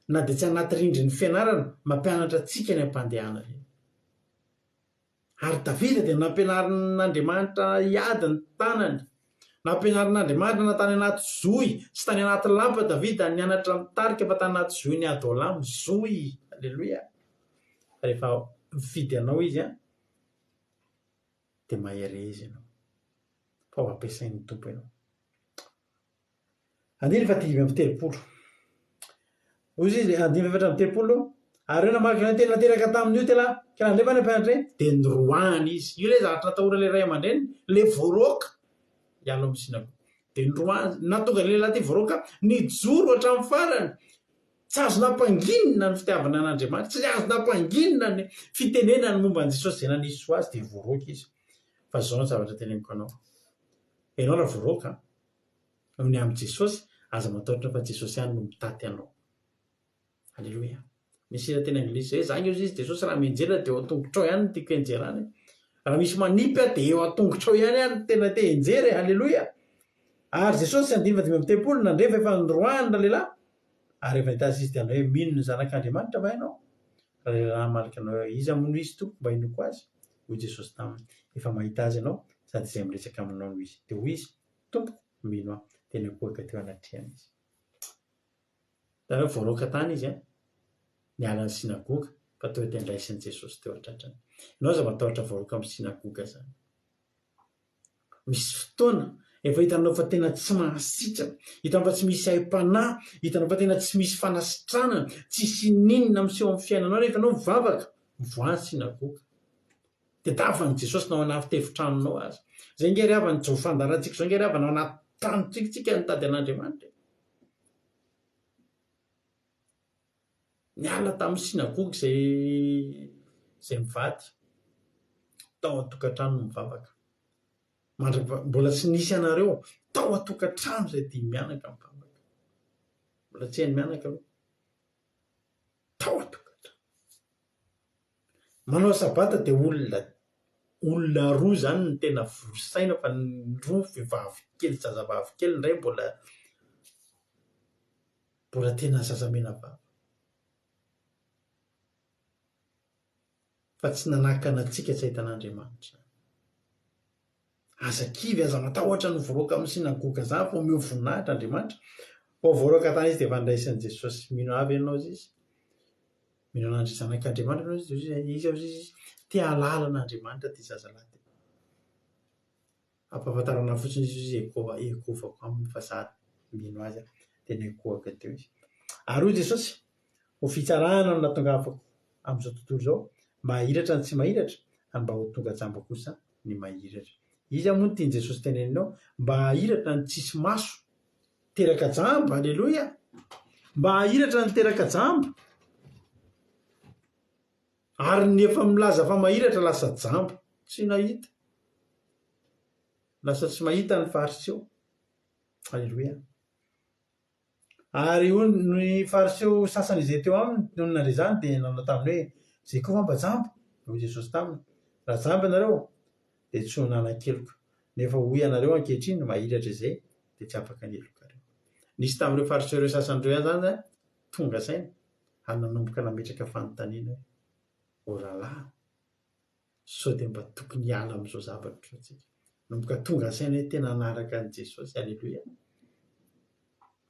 na dia tsy anaty rindrin'ny fianarana mampianatra antsika ny ampandehana reny. Ary Davida dia nampianarin'Andriamanitra hiady ny tanany, nampianarin'Andriamanitra na tany anaty zohy sy tany anaty lapa Davida nianatra mitarika fa tany anaty zohy ny Adolamo zohy. Aleloia. Rehefa mifidy anao izy dia mahery izy ianao fa ho ampiasain'ny tompo ianao. Andiny fa 5:30 ozy izy 5:30 ary eo namarika ny tena teraka tamin'io tena ka nefa ny ampianatra dia noroahany izy. Io le zavatra natahora le ray aman-dreny le voaroka hiala amin'ny sinagoga dia noroahany natonga ny lehilahy ty voaroka nijoro hatramin'ny farany. Tsy azo nampanginina ny fitiavana an'Andriamanitra, tsy azo nampanginina ny fitenenany momba an'i Jesosy izay nanisy ho azy dia voaroka izy. Fa zao ny zavatra teneniko anao, ianao raha voaroka amin'ny amin'i Jesosy aza matahotra fa Jesosy ihany no mitaty anao. Aleloia. Misy hira teny anglisy hoe zany izy Jesosy raha mianjera dia eo an-tongotrao ihany no tiako enjerany. Raha misy manipy dia eo an-tongotrao ihany no tena te enjery. Aleloia. Ary Jesosy 5:30 nandrefa efa noroahany na lehilahy ary efa nitazy izy dia anao hoe mino ny zanak'Andriamanitra va ianao? Raha lehilahy malika anao hoe iza moa izy to mba hinoko azy? Hoy Jesosy taminy efa mahita azy ianao sady izay miresaka aminao no izy. Dia hoy izy tompoko mino aho tena koaka teo anatrehany izy. Tara voaroka tany izy niala ny sinagoga fa teo tendraisin'i Jesosy teo an-tratrany. Ianao aza matahotra voaroka amin'ny sinagoga zany. Misy fotoana efa hitanao fa tena tsy mahasitrana, hitanao fa tsy misy aim-panahy, hitanao fa tena tsy misy fanasitranana, tsisy ninona miseho amin'ny fiainanao rehefa anao mivavaka mivoany sinagoga. Dia dafan'i Jesosy nao anaty tefitranonao azy. Zay nge ry havana jo fandarantsika zao nge ry havana ao anaty tranontsika nitady an'Andriamanitra. Niala tamin'ny sinagoga zay mivady tao an-tokantrano no mivavaka. Mbola tsy nisy anareo tao an-tokantrano zay dia mianaka mivavaka. Mbola tsy hainy mianaka aloha. Tao an-tokantrano. Manao sabata dia olona roa zany no tena vorosaina fa ny roa vehivavy kely zazavavy kely indray mbola tena zazamena vavy. Fa tsy nanakana antsika tsy ahitan'Andriamanitra. Aza kivy aza matahotra ny voaroka amin'ny sinagoga zany fa omeo voninahitra Andriamanitra. Fa voaroka tany izy dia efa niraisin'i Jesosy. Mino avy ianao izy. Mino an'andry zanak'Andriamanitra ianao izy tia halala an'Andriamanitra ty zazalahy ty. Ampahafantarana fotsiny izy ekovako aminy fa za mino azy tena ekohaka teo izy. Ary hoy Jesosy ho fitsarana no natongavako amin'izao tontolo izao mba hahiratra ny tsy mahiratra ary mba ho tonga jamba kosa ny mahiratra. Izy moa no tiany Jesosy teneninao mba hahiratra ny tsisy maso teraka jamba. Aleloia. Mba hahiratra ny teraka jamba ary ny efa milaza fa mahiratra lasa jamba tsy nahita, lasa tsy mahita ny fariseo. Aleloia. Ary ny fariseo sasany izay teo aminy nohon'andre zany dia nanao taminy hoe zay koa mampajambo hoy Jesosy taminy, raha jambo ianareo dia tsy ho nanan-keloka, nefa hoy ianareo ankehitriny mahiratra izay dia tsy afaka anelokareo. Nisy tamin'ireo fariseureo sasanyireo ihany zany tonga saina ary nanomboka nametraka fanontaniana hoe rahalahy, sao dia mba tokony hiala amin'izao zavatra atsika. Nanomboka tonga saina hoe tena nanaraka an'i Jesosy. Aleloia.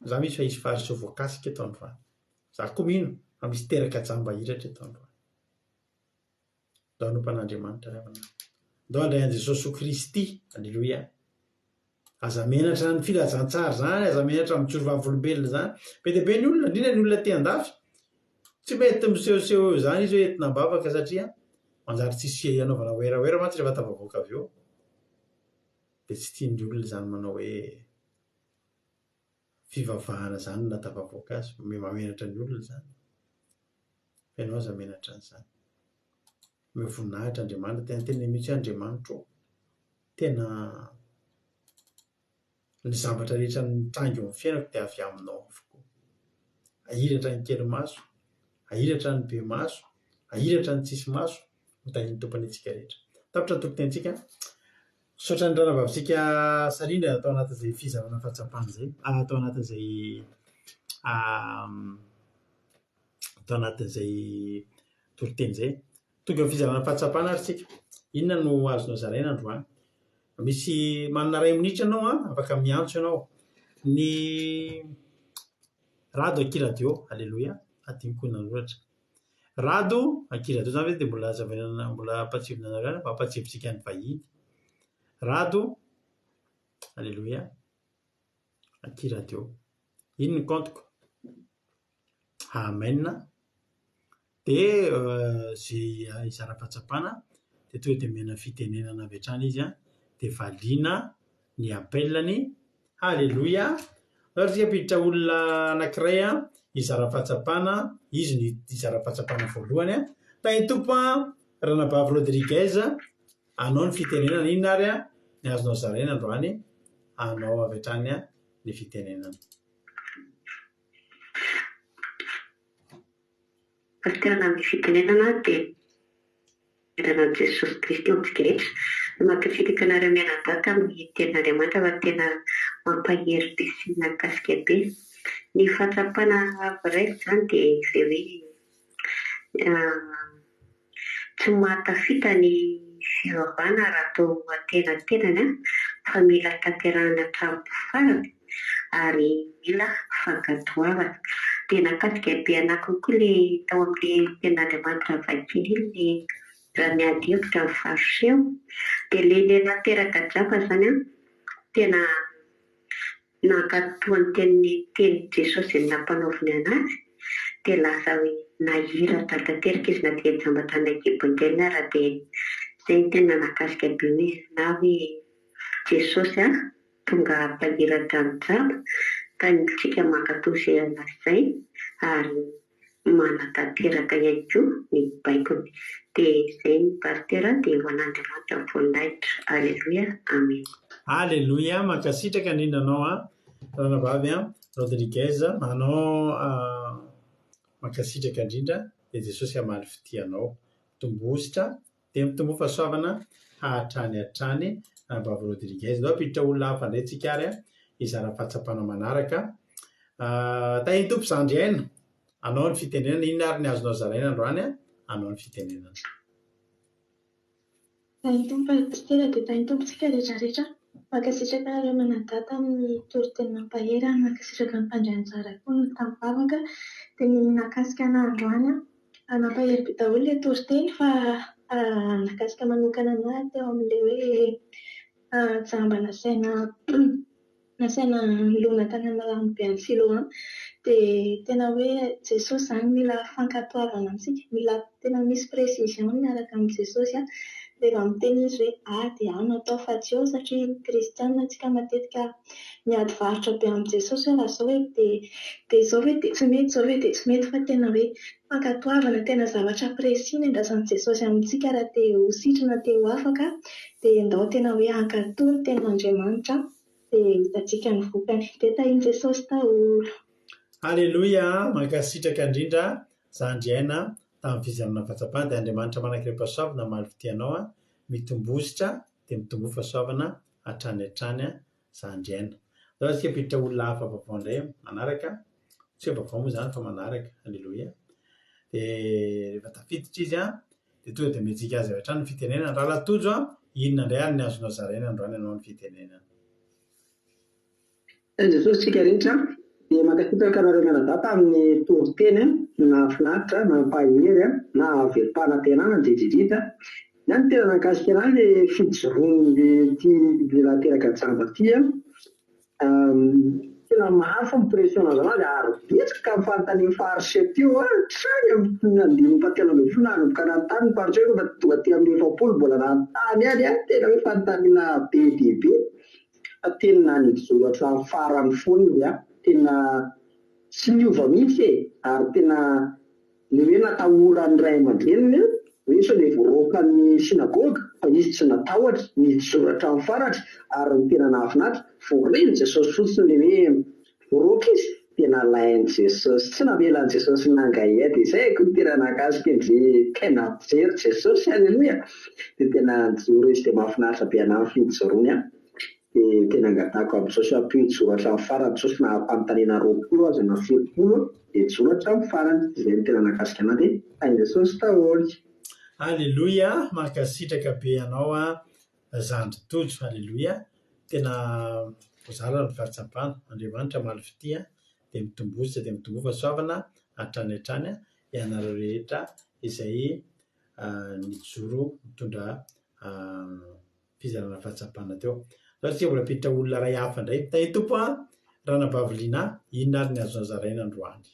Za misy fa izy fariseo voakasika eto androany. Za koa mino fa misy teraka jamba hiratra eto androany. Ndao hanompan'Andriamanitra ray aman'ahy. Ndao handray an'i Jesosy Kristy. Aleloia. Aza menatra ny filazantsara zany, aza menatra amin'ny tsorovavolombelona zany. Be dia be ny olona, indrindra ny olona te-handafy. Tsy mety misehoseho zany izy hoe entina-bavaka satria manjary tsisy anaovana oeraoera mantsy rehefa tafavoaka avy eo. Dia tsy tian'ny olona zany manao hoe fivavahana zany na tafavoaka azy. Mamenatra ny olona zany. Fa ianao aza menatra an'izany. Voninahitra Andriamanitra, tena teny mihitsy Andriamanitra tena ny zavatra rehetra mitrangy eo amin'ny fiainako dia avy aminao avokoa. Ahiratra ny kely maso, ahiratra ny be maso, ahiratra ny tsisy maso, mitahin'ny tompony antsika rehetra. Tapitra tokotentsika. Saotra ny ranabavintsika sarindra atao anatin'izay fizarana fahatsapana izay, atao anatin'izay toriteny izay. Tonga amin'ny fizarana fahatsapana ary tsika. Inona no azonao zaraina androany? Misy manana 2 minitra ianao afaka miantso ianao. Ny Rado Akiradio, aleloia, adiniko nanoratra. Rado Akiradio zany hoe dia mbola azavainana, mbola ampatsivina anareo, ampatsivitsika ny vahiny. Rado, aleloia, Akiradio. Iny ny kantoko. Amen. Dia zay izara fahatsapana dia toa dia mena fitenenana avy hatrany izy dia valiana ny apelany. Aleloia. Ohatra ampiditra olona anankiray izara fahatsapana, izy ny izara fahatsapana voalohany. Tainy tompo Ranabavy Rodriguez, anao ny fitenenana. Inona ary ny azonao zaraina androany? Anao avy hatrany ny fitenenana. Pasterana amin'ny fitenenana dia tenenana Jesosy Kristy amintsika rehetra. Mankafitaka anareo mianadaka amin'ny tenin'Andriamanitra fa tena mampahery be sy nakasika be. Ny fahatsapana varaiko zany dia izay hoe tsy mahatafita ny fivavahana raha atao antenantenany fa mila tanterahana hatramin'ny farany ary mila fankatoavana. Dia nakasika be anakiny koa ilay tao amin'ilay tenin'Andriamanitra vakily ilay raha miady hevitra amin'ny fariseo. Dia ilay nateraka japa zany tena nankatoany teny Jesosy ny nampanaoviny anazy dia lasa hoe nahiratra tanteraka izy na dia jamba-tany an-kibon-teny raha dia izay tena nakasika be hoe na hoe Jesosy tonga ampahiratra ny jamba ka tsika mankatoy izay anazy izay ary manatanteraka ihany koa ny baikony. Dia izay ny pastera dia ho an'Andriamanitra voninahitra. Aleloia. Amen. Aleloia. Mankasitraka indrindra anao Ranabavy Rodriguez, anao mankasitraka indrindra dia Jesosy hamaly fitianao. Tombositra dia mitombo fahasoavana hatrany hatrany. Ranabavy Rodriguez. Ndao ampiditra olona hafa indray tsika ary izara fahatsapana manaraka. Tainy tompo Zandriaina, anao ny fitenenana. Inona ary ny azonao zaraina androany? Anao ny fitenenana. Tainy tompo pastera dia tainy tompontsika rehetrarehetra. Mankasitraka ireo manadata amin'ny toriteny mampahery, mankasitraka ny mpandray anjara koa ny tambavaka dia ny nakasika androany mampahery be daholo ilay toriteny fa nakasika manokana anahy teo amin'ilay hoe jamba nasaina lona tany amin'ny be any Siloa dia tena hoe Jesosy zany mila fankatoavana amintsika, mila tena misy précision miaraka amin'ny Jesosy rehefa miteny izy hoe dia natao fa tsy eo satria kristianina antsika matetika miady varotra be amin'ny Jesosy raha izao hoe dia izao hoe dia tsy mety, izao hoe dia tsy mety, fa tena hoe fankatoavana, tena zavatra précis ny andrasan'i Jesosy amintsika raha te ho sitrana, te ho afaka dia ndao tena hoe hankatoy ny tenin'Andriamanitra dia hitantsika ny vokany. Dia tahiny Jesosy daholo. Aleloia. Mankasitraka indrindra Zandriaina tamin'ny fijanona fahatsapana dia Andriamanitra manankiream-pahasoavana mamaly fitianao mitombositra dia mitombo fahasoavana hatrany zandriaina. Zao asika piditra olona hafa vaovao indray manaraka, tsy hoe vaovao moa izany fa manaraka. Halleloia. Dia rehefa tafiditra izy dia tonga dia miantsika azy avy hatrany ny fitenenana. Raha latojo inona indray ary ny azonao zaraina androany ianao ny fitenenana. Jesosy tsika rehetra dia mankasitraka anareo mianadaty amin'ny toriteny na finaritra na mpahery na verim-panantenana jejidrita. Ny any tena nakasika anazy ilay fijoroan'le teraka jamba ty tena mafy mipression azy anazy ary betsaka ka mifantany farisy teo trany amin'ny andimy patelo ambin'ny folo nanomboka anaty tany ny farisy fa tonga aty amin'ny 70 mbola anaty tany any tena hoe fanontaniana be dia be. Tena nijoro hatramin'ny farany foana izy tena tsy miova mihitsy ary tena le hoe natahoran'ny ray aman-dreniny hoe sao dia voaroakan'ny sinagoga fa izy tsy natahotra nijoro hatramin'ny faratra ary ny tena nahafinaritra voareny Jesosy fotsiny le hoe voaroaka izy tena lainy Jesosy tsy navelan'i Jesosy nangaia dia izay koa tena nakasika indray tena mijery Jesosy. Halleloia. Dia tena nijoro izy dia mahafinaritra be anahy fijoroany dia tena angatahako amin'ny Jesosy ampijoro hatramin'ny farany. Jesosy nahampanontaniana 20 azy na 70 dia joro hatramin'ny farany. Izay tena nakasika anahy dia hain Jesosy taholy. Halleloia. Mankasitraka be ianao zandry tojo. Halleloia. Tena zara ny fahatsapana. Andriamanitra maly fitia dia mitombositra dia mitombo fahasoavana hatrany ianareo rehetra izay nijoro mitondra fizarana fahatsapana teo. Zao tsika mbola piditra olona ray hafa indray. Tay tompo Ranabaviliana, inona ary ny azonao zaraina androany?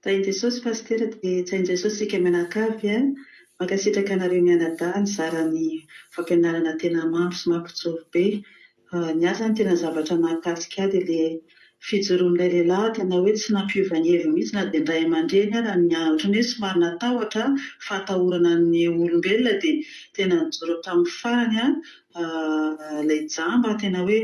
Tain'i Jesosy pastera dia tain'i Jesosy sika mianakavy mankasitraka anareo mianadahy nizara ny fampianarana tena maro sy mampitsoro be. Ny asany tena zavatra mahakasika dia ilay fijoroan'ilay lehilahy tena hoe tsy nampiova ny heviny mihitsy na dia ndray aman-dreny ary ny ohatran'ny hoe somary natahotra fahatahorana ny olombelona dia tena nijoro hatramin'ny farany ilay jamba tena hoe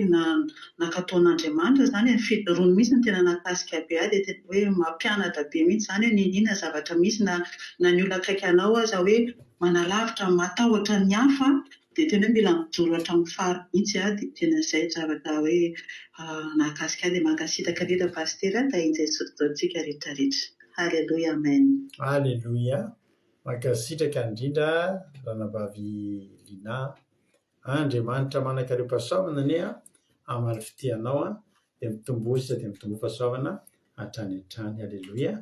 nakataon'Andriamanitra izany ny fijoroany mihitsy ny tena nakasika be dia tena hoe mampianatra be mihitsy izany hoe ninona zavatra misy na ny olona akaiky anao aza hoe manalavitra matahotra ny hafa dia tena hoe mila mijoro hatramin'ny fary mihitsy dia tena izay zavatra hoe nakasika dia mankasitraka rehetra pastera tain'i Jesosy taontsika rehetrarehetra. Halleluia, amen. Halleluia. Mankasitraka indrindra Ranabaviliana. Andriamanitra manankaream-pahasoavana anie hamaly fitianao dia mitombositra dia mitombo fahasoavana hatrany. Halleluia.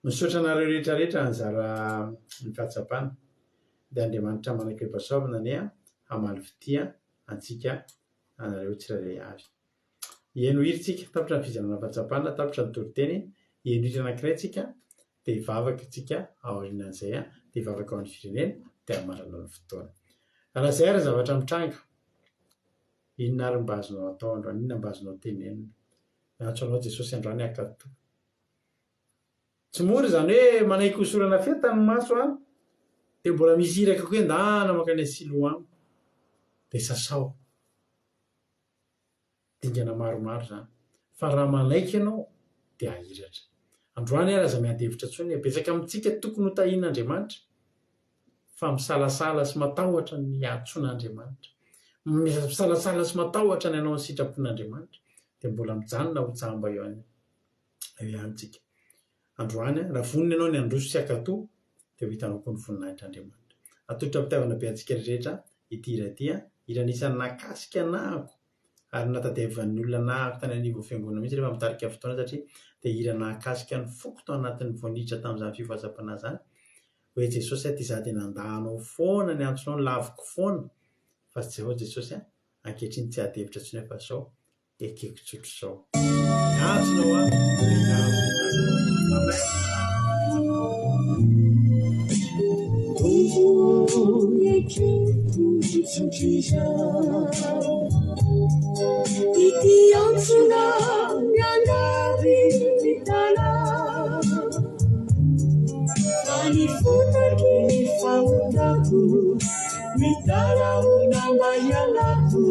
Misaotra anareo rehetrarehetra anjara ny fahatsapana dia Andriamanitra manankaream-pahasoavana anie hamaly fitia antsika anareo tsirairay avy. Eno hiri tsika tapitra ny fijanona fahatsapana, tapitra ny toriteny, eno hiri anankiray tsika dia hivavaka tsika aorianan'izay dia hivavaka ao amin'ny firenena dia hamaranao ny fotoana. Raha izay ary zavatra mitranga, inona ary mba azonao atao androany? Inona mba azonao tenenina? Miantso anao Jesosy androany akato. Tsy mora izany hoe manaiky hosorana fetany maso dia mbola misy iraka koa endana mankany Siloamo dia sasao. Dingana maromaro izany. Fa raha manaiky ianao dia ahiratra. Androany ary aza miady-hevitra intsony betsaka amintsika tokony ho tahian'Andriamanitra fa misalasala sy matahotra ny antsoan'Andriamanitra. Misalasala sy matahotra ny anao ny sitrapon'Andriamanitra dia mbola mijanona ho jamba eo ihanytsika. Androany raha vonona ianao ny androso sy akato dia ho hitanao koa ny voninahitr'Andriamanitra. Atolotra pitiavana be antsika rehetra ity iranisany nakasika nahako ary natadiavan'ny olona nahako tany anivo fiangonana mihitsy rehefa mitarika fotoana satria dia hira nahakasika ny foko tao anatin'ny voanitra tamin'izany fifahatsapana izany hoe Jesosy ty izaho dia nandahanao foana ny antsonao ny laviko foana fa tsy zao Jesosy ankehitriny tsy ady-hevitra intsony fa zao ekeko tsotro zao antsonao Iti antsona mianavy mitana Ani futaky ny fahotako mitana ho nambayanako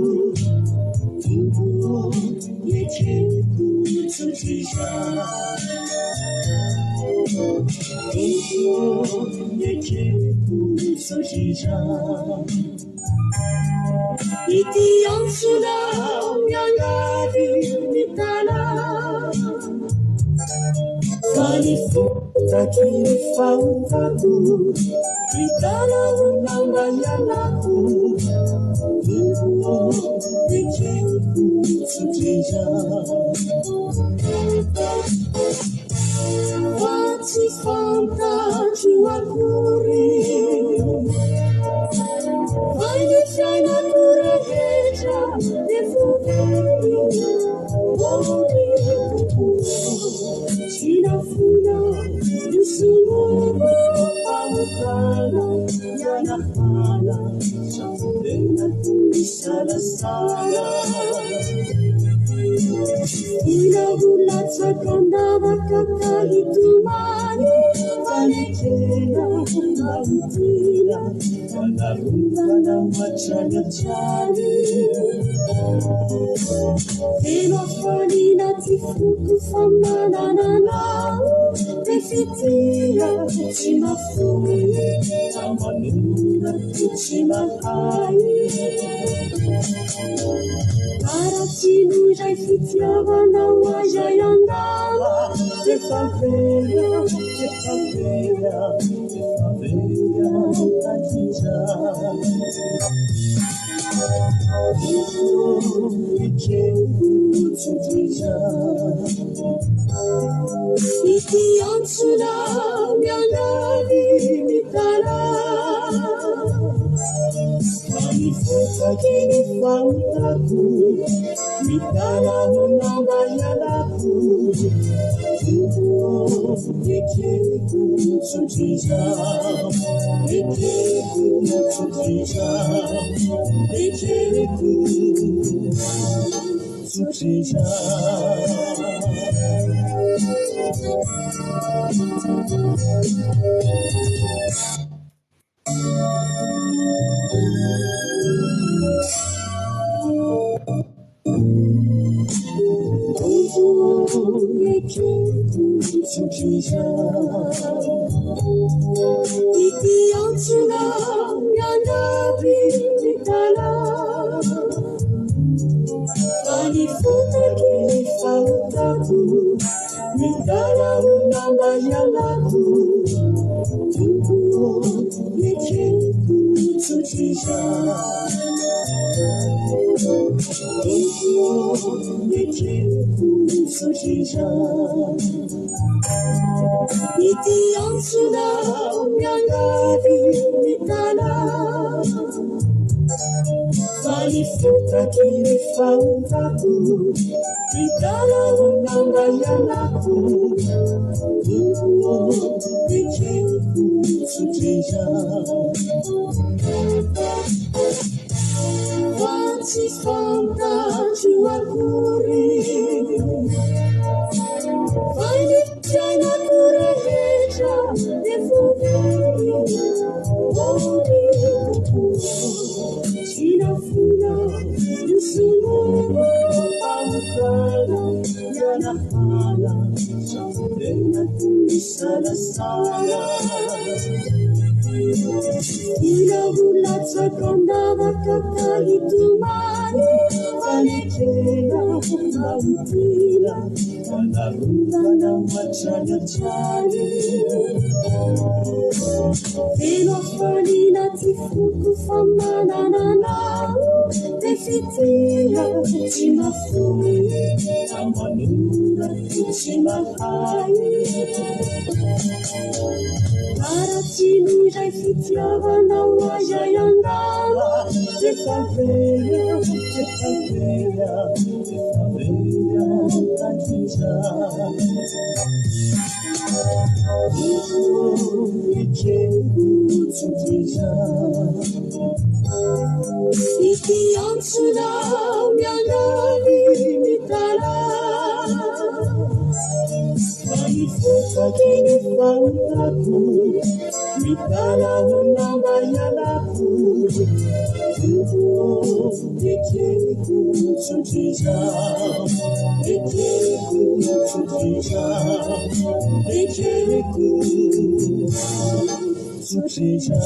Tumbo etreko tsotrisa yeke kutsujija iti ansula miangadi mitala Kalifuta fautaku mitala unambayanaku yeke kutsujija Wati fanta juakuri Vaile chana kureheja Nefuveri Wodi China funa Yusumu Pamukana Yana hala Chapulena kumisala sana Ila takandava kakalitumani Valekela nautila Wanarunga na machanya chani Enofani na tifuku famanana Tefitia chimafumi Tamanuna kuchimahai Aratilu jai fitiavana wajayandala Tefaveya katija Yeke kutsujija Iti ansula miangadi mitala Kalifuta kini fautaku Mitala unambayanaku Yeke kutsujija Yeke kutsujija Yeke kutsujija Yeke kutsujija Iti ansula miangadi mitala Kalifuta kini fautaku Mitala unambayanaku Yeke kutsujija Yeke kutsujija Iti ansula miangadi mitala Kalifuta kini fautaku Mitala unambayanaku Yeke kutsujija Wati fanta juakuri Vaile chana kureheja Nefuveri Wodi China funa Yusumu Pamukana Yana hala Chapulena kumisala sana Ila takandava kakalitumani Valekela nautila Wanarunga na machanya chani Enofani na tifuku famanana Tefitia chimafumi Tamanuna kuchimahai Aratilu jai fitiavana wajayandala Tefaveya katija Yeke kutsujija Iti ansula miangadi mitala Kalifuta Fanako, mitala unamba yanako, Ekereko tsotija, Ekereko tsotija, Ekereko tsotija.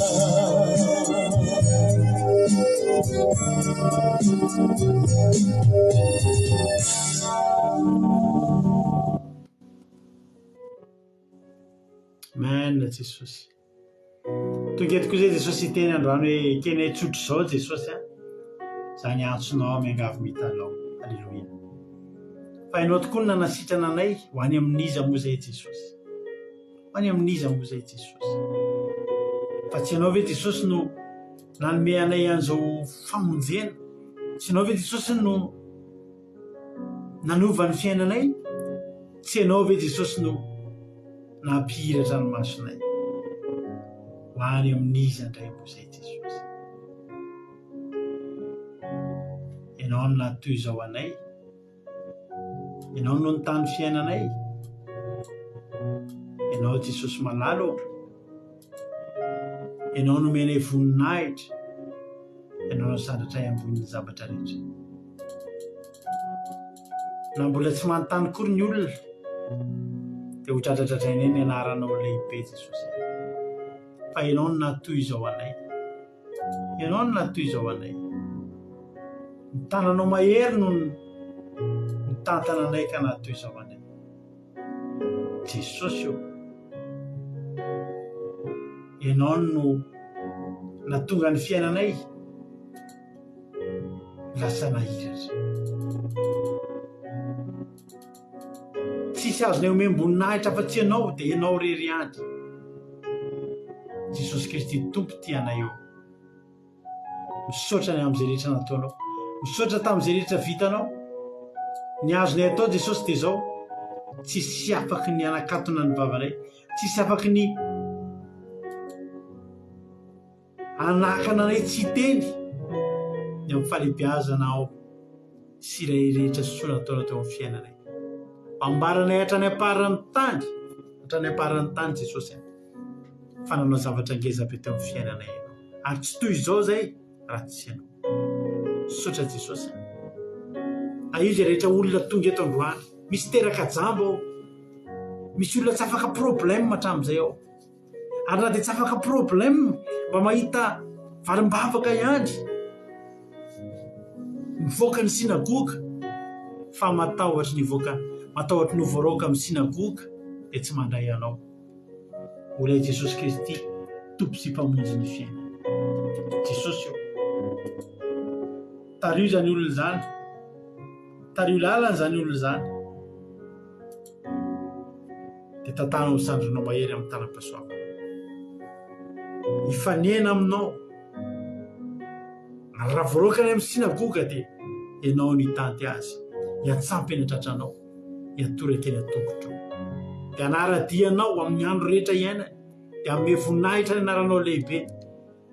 Marina Jesosy. Tongety koa zay Jesosy teny androany hoe kena tsotro zao Jesosy zany antsonao miangavy mitalao. Alleluia. Fa ianao tokoa no nanasitrana anay ho any amin'iza moa zay Jesosy. Ho any amin'iza moa zay Jesosy. Fa tsy ianao ve Jesosy no nanome anay an'izao famonjena. Tsy ianao ve Jesosy no nanova ny fiainanay. Tsy ianao ve Jesosy no nampihiratra ny masonay. Ho any amin'iza indray moa zay Jesosy. Ianao no natoy izao anay. Ianao no nitany fiainanay. Ianao Jesosy malalo. Ianao no menay voninahitra. Ianao no sandratray ambonin'ny zavatra rehetra. Na mbola tsy manontany kory ny olona dia ho tratratratraina ny anaranao lehibe Jesosy. Fa ianao no natoy izao anay. Ianao no natoy izao anay. Ny tananao mahery no nitantana anay ka natoy izao anay. Jesosy io. Ianao no natonga ny fiainanay lasa nahiratra. Tsisy azonay omem-boninahitra fa tsy ianao dia ianao rery any. Jesosy Kristy tompo ty anay eo. Misaotra ny amin'izay rehetra nataonao. Misaotra tamin'izay rehetra vitanao. Ny azonay atao Jesosy dia izao. Tsisy afaky ny anakatona ny vavanay. Tsisy afaky ny anakana anay tsy teny ny amin'ny falebiazana ao sy iray rehetra soa nataonao teo amin'ny fiainanay. Ambaranay hatrany aparany tany. Hatrany aparany tany Jesosy. Fananao zavatra ngeza be teo amin'ny fiainanay ianao. Ary tsy toy izao zay raha tsy ianao. Misaotra Jesosy. Io zay rehetra olona tonga eto androany. Misy teraka jambo ao. Misy olona tsy afaka problème hatramin'izay ao. Ary na dia tsy afaka problème mba mahita varim-bavaka ihany. Mivoaka ny sinagoga fa matahotra ny voaka. Matahotra ny voaroka amin'ny sinagoga dia tsy mandray anao. Olay Jesosy Kristy tompo sy mpamonjy ny fiainana. Jesosy io. Tario zany olona zany. Tario lalana zany olona zany. Dia tantanao ny sandronao mahery amin'ny tanam-pahasoavana. Hifanena aminao. Raha voarokany amin'ny sinagoga dia ianao ny hitanty azy. Hiatsampy eny an-tratranao. Hiatoraka eny an-tongotrao. Dia hanaradianao amin'ny andro rehetra iainany. Dia hanome voninahitra ny anaranao lehibe.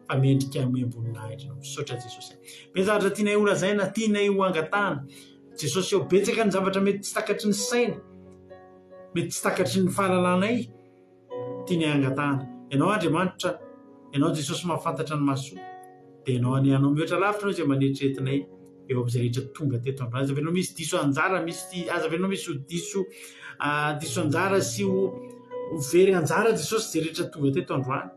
Fa mendrika hanome voninahitra. Misaotra Jesosy. Be zavatra tianay ho lazaina, tianay ho angatahana. Jesosy eo betsaka ny zavatra mety tsy takatry ny saina. Mety tsy takatry ny fahalalànay. Tianay angatahana. Ianao Andriamanitra, ianao Jesosy mahafantatra ny mahasoa. Dia ianao anianao mihoatra lavitra izay manetretinay eo amin'izay rehetra tonga teto androany. Aza venao misy diso anjara, aza venao misy diso anjara sy ho very anjara Jesosy izay rehetra tonga teto androany.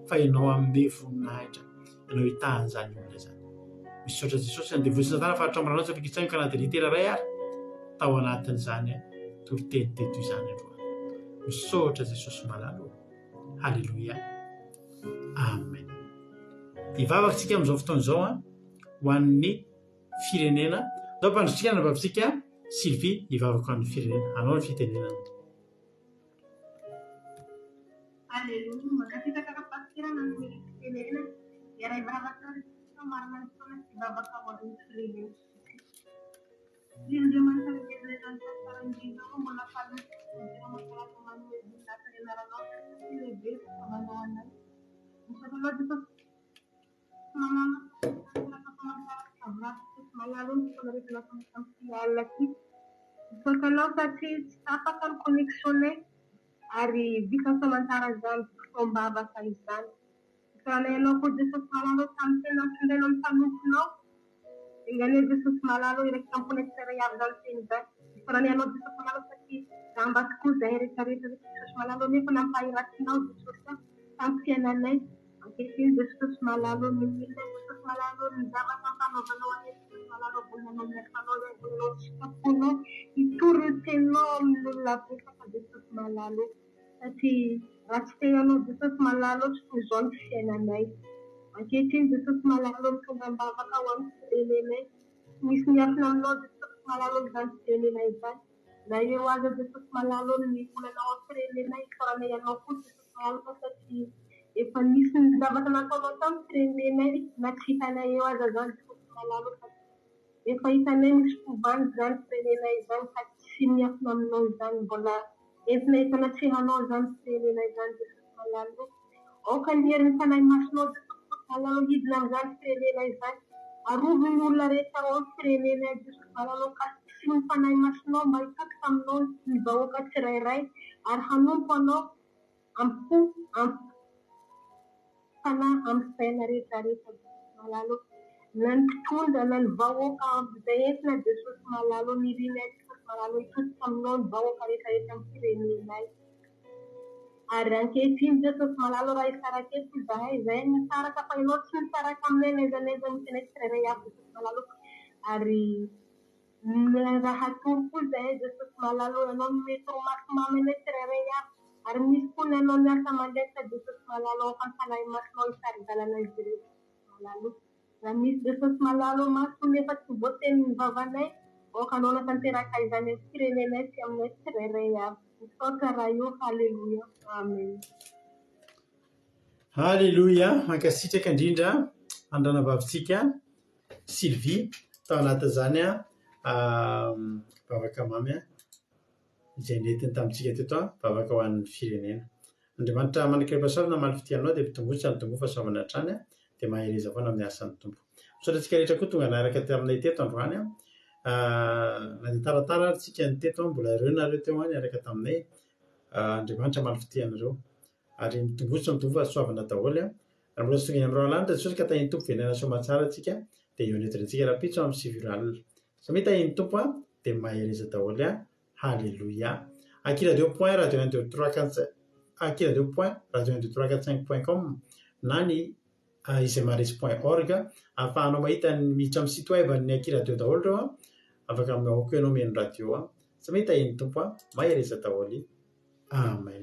Fa ianao hanome voninahitra. Ianao hitahany izany olona izany. Misaotra Jesosy ny devoly sy Satana fa hatrambaranao tsy afaka ka na dia litera iray ary tao anatin'izany toriteny teto izany androany. Misaotra Jesosy malalo. Halleluia. Amen. Hivavakantsika amin'izao fotoana izao ho an'ny firenena. Zao mpandrotsika anabavisika Sylvie hivavaka ho an'ny firenena. Anao ny fitenenana. Alleluia. Magkasita kakapasiran ng firenena. Yaray bravatan sa marman sa hivavaka ho an'ny firenena. Hindi man sa firenena sa saranggido ko mula pa rin sa mga kamanuwi din sa inaranong sa silibis sa manuwanan. Sa tulad ito mga malalong sa laki. Pagkalaw sa apakan koneksyon ary vita famantara izany fitoam-bavaka izany. Raha ianao koa Jesosy malalo tamin'ny tena tsindraina amin'ny tanomponao, engany Jesosy malalo iraika ampoina tsirairay avy izany teny izany. Raha ianao Jesosy malalo satria raha mba tokoa izay rehetrarehetra Jesosy malalo nefa nampahiratinao Jesosy tamin'ny fiainanay. Ankehitriny Jesosy malalo ny milina, Jesosy malalo ny zavatra fanaovanao any, Jesosy malalo vonanao miasanao izay vonanao tsikaponao, hitory ny teninao amin'ny olona betsaka Jesosy malalo. Satria raha tsy tenanao Jesosy malalo tsy toy izao ny fiainanay. Ankehitriny Jesosy malalo mitondram-bavaka ho amin'ny firenenay. Misy miafina aminao Jesosy malalo izany firenenay izany. Na eo aza Jesosy malalo ny volanao amin'ny firenenay, farana ianao koa Jesosy malalo satria efa nisy ny zavatra nataonao tamin'ny firenenay na tsy hitanay eo aza izany Jesosy malalo satria efa hitanay misy tovany izany firenenay izany ka tsy miafina aminao izany, mbola entina hitanatsihanao izany firenenay izany Jesosy malalo. Aoka ny herin'ny fanahy masonao Jesosy malalo hidina amin'izany firenenay izany. Aroviny olona rehetra ao amin'ny firenenay Jesosy malalo ka tsy ny fanahy masonao mba hitotoka aminao ny vahoaka tsirairay ary hanompo anao fanahy amin'ny saina rehetrarehetra Jesosy malalo. Na ny mpitondra na ny vahoaka izay entina Jesosy malalo nirianay Jesosy malalo hitotoka aminao ny vahoaka rehetrarehetra amin'ny firenenay. Ary ankehitriny Jesosy malalo raha hisaraka eto izahay misaraka fa ianao tsy misaraka aminay n'aiza n'aiza misy anay tsirairay avy Jesosy malalo. Ary raha tory koa izahay Jesosy malalo ianao mety ho mafimamy anay tsirairay avy. Ary misy koa ny ianao miasa mandresa Jesosy malalo ao ka ny fanahy masonao hisari-dalana izy ireo Jesosy malalo. Raha misy Jesosy malalo maso nefa tsy voateny ny vavanay, aoka anao natanteraka izany amin'ny firenenay sy aminay tsirairay avy. Misaotra raha io. Haleloia. Amen. Haleloia. Mankasitraka indrindra andranam-bavintsika Sylvie tao anatin'izany vavaka mamy izay nentiny tamintsika teto vavaka ho an'ny firenena. Andriamanitra manankiram-pahasalamana namaly fitianao dia mpitombotsy ny tombo fahasalamana hatrany dia mahereza foana amin'ny asan'ny tombo. Misaotra rehetra koa tonga naraka taminay teto androany na dia taratara tsika ny teto mbola ireo nareo teo any araka taminay. Andriamanitra maly fitianareo ary mitombotsy ny tombo fahasoavana daholo. Raha mbola tsy tonga eny amin'ny rahalanitra Jesosy ka tahiny tompo venena soamantsara tsika dia eo netintsika rapitso amin'ny siviralina. Samy tahiny tompo dia mahereza daholo. Haleloia. Aki radio point radio 1 2 3 4 Aki radio point radio 1 2 3 4 5.com na ny isemaris.org ahafahanao mahita ny miditra amin'ny site web ny Aki radio daholo reo afaka mahoaka ianao mihaino radio. Samy tahiny tompo mahereza daholo. Amen.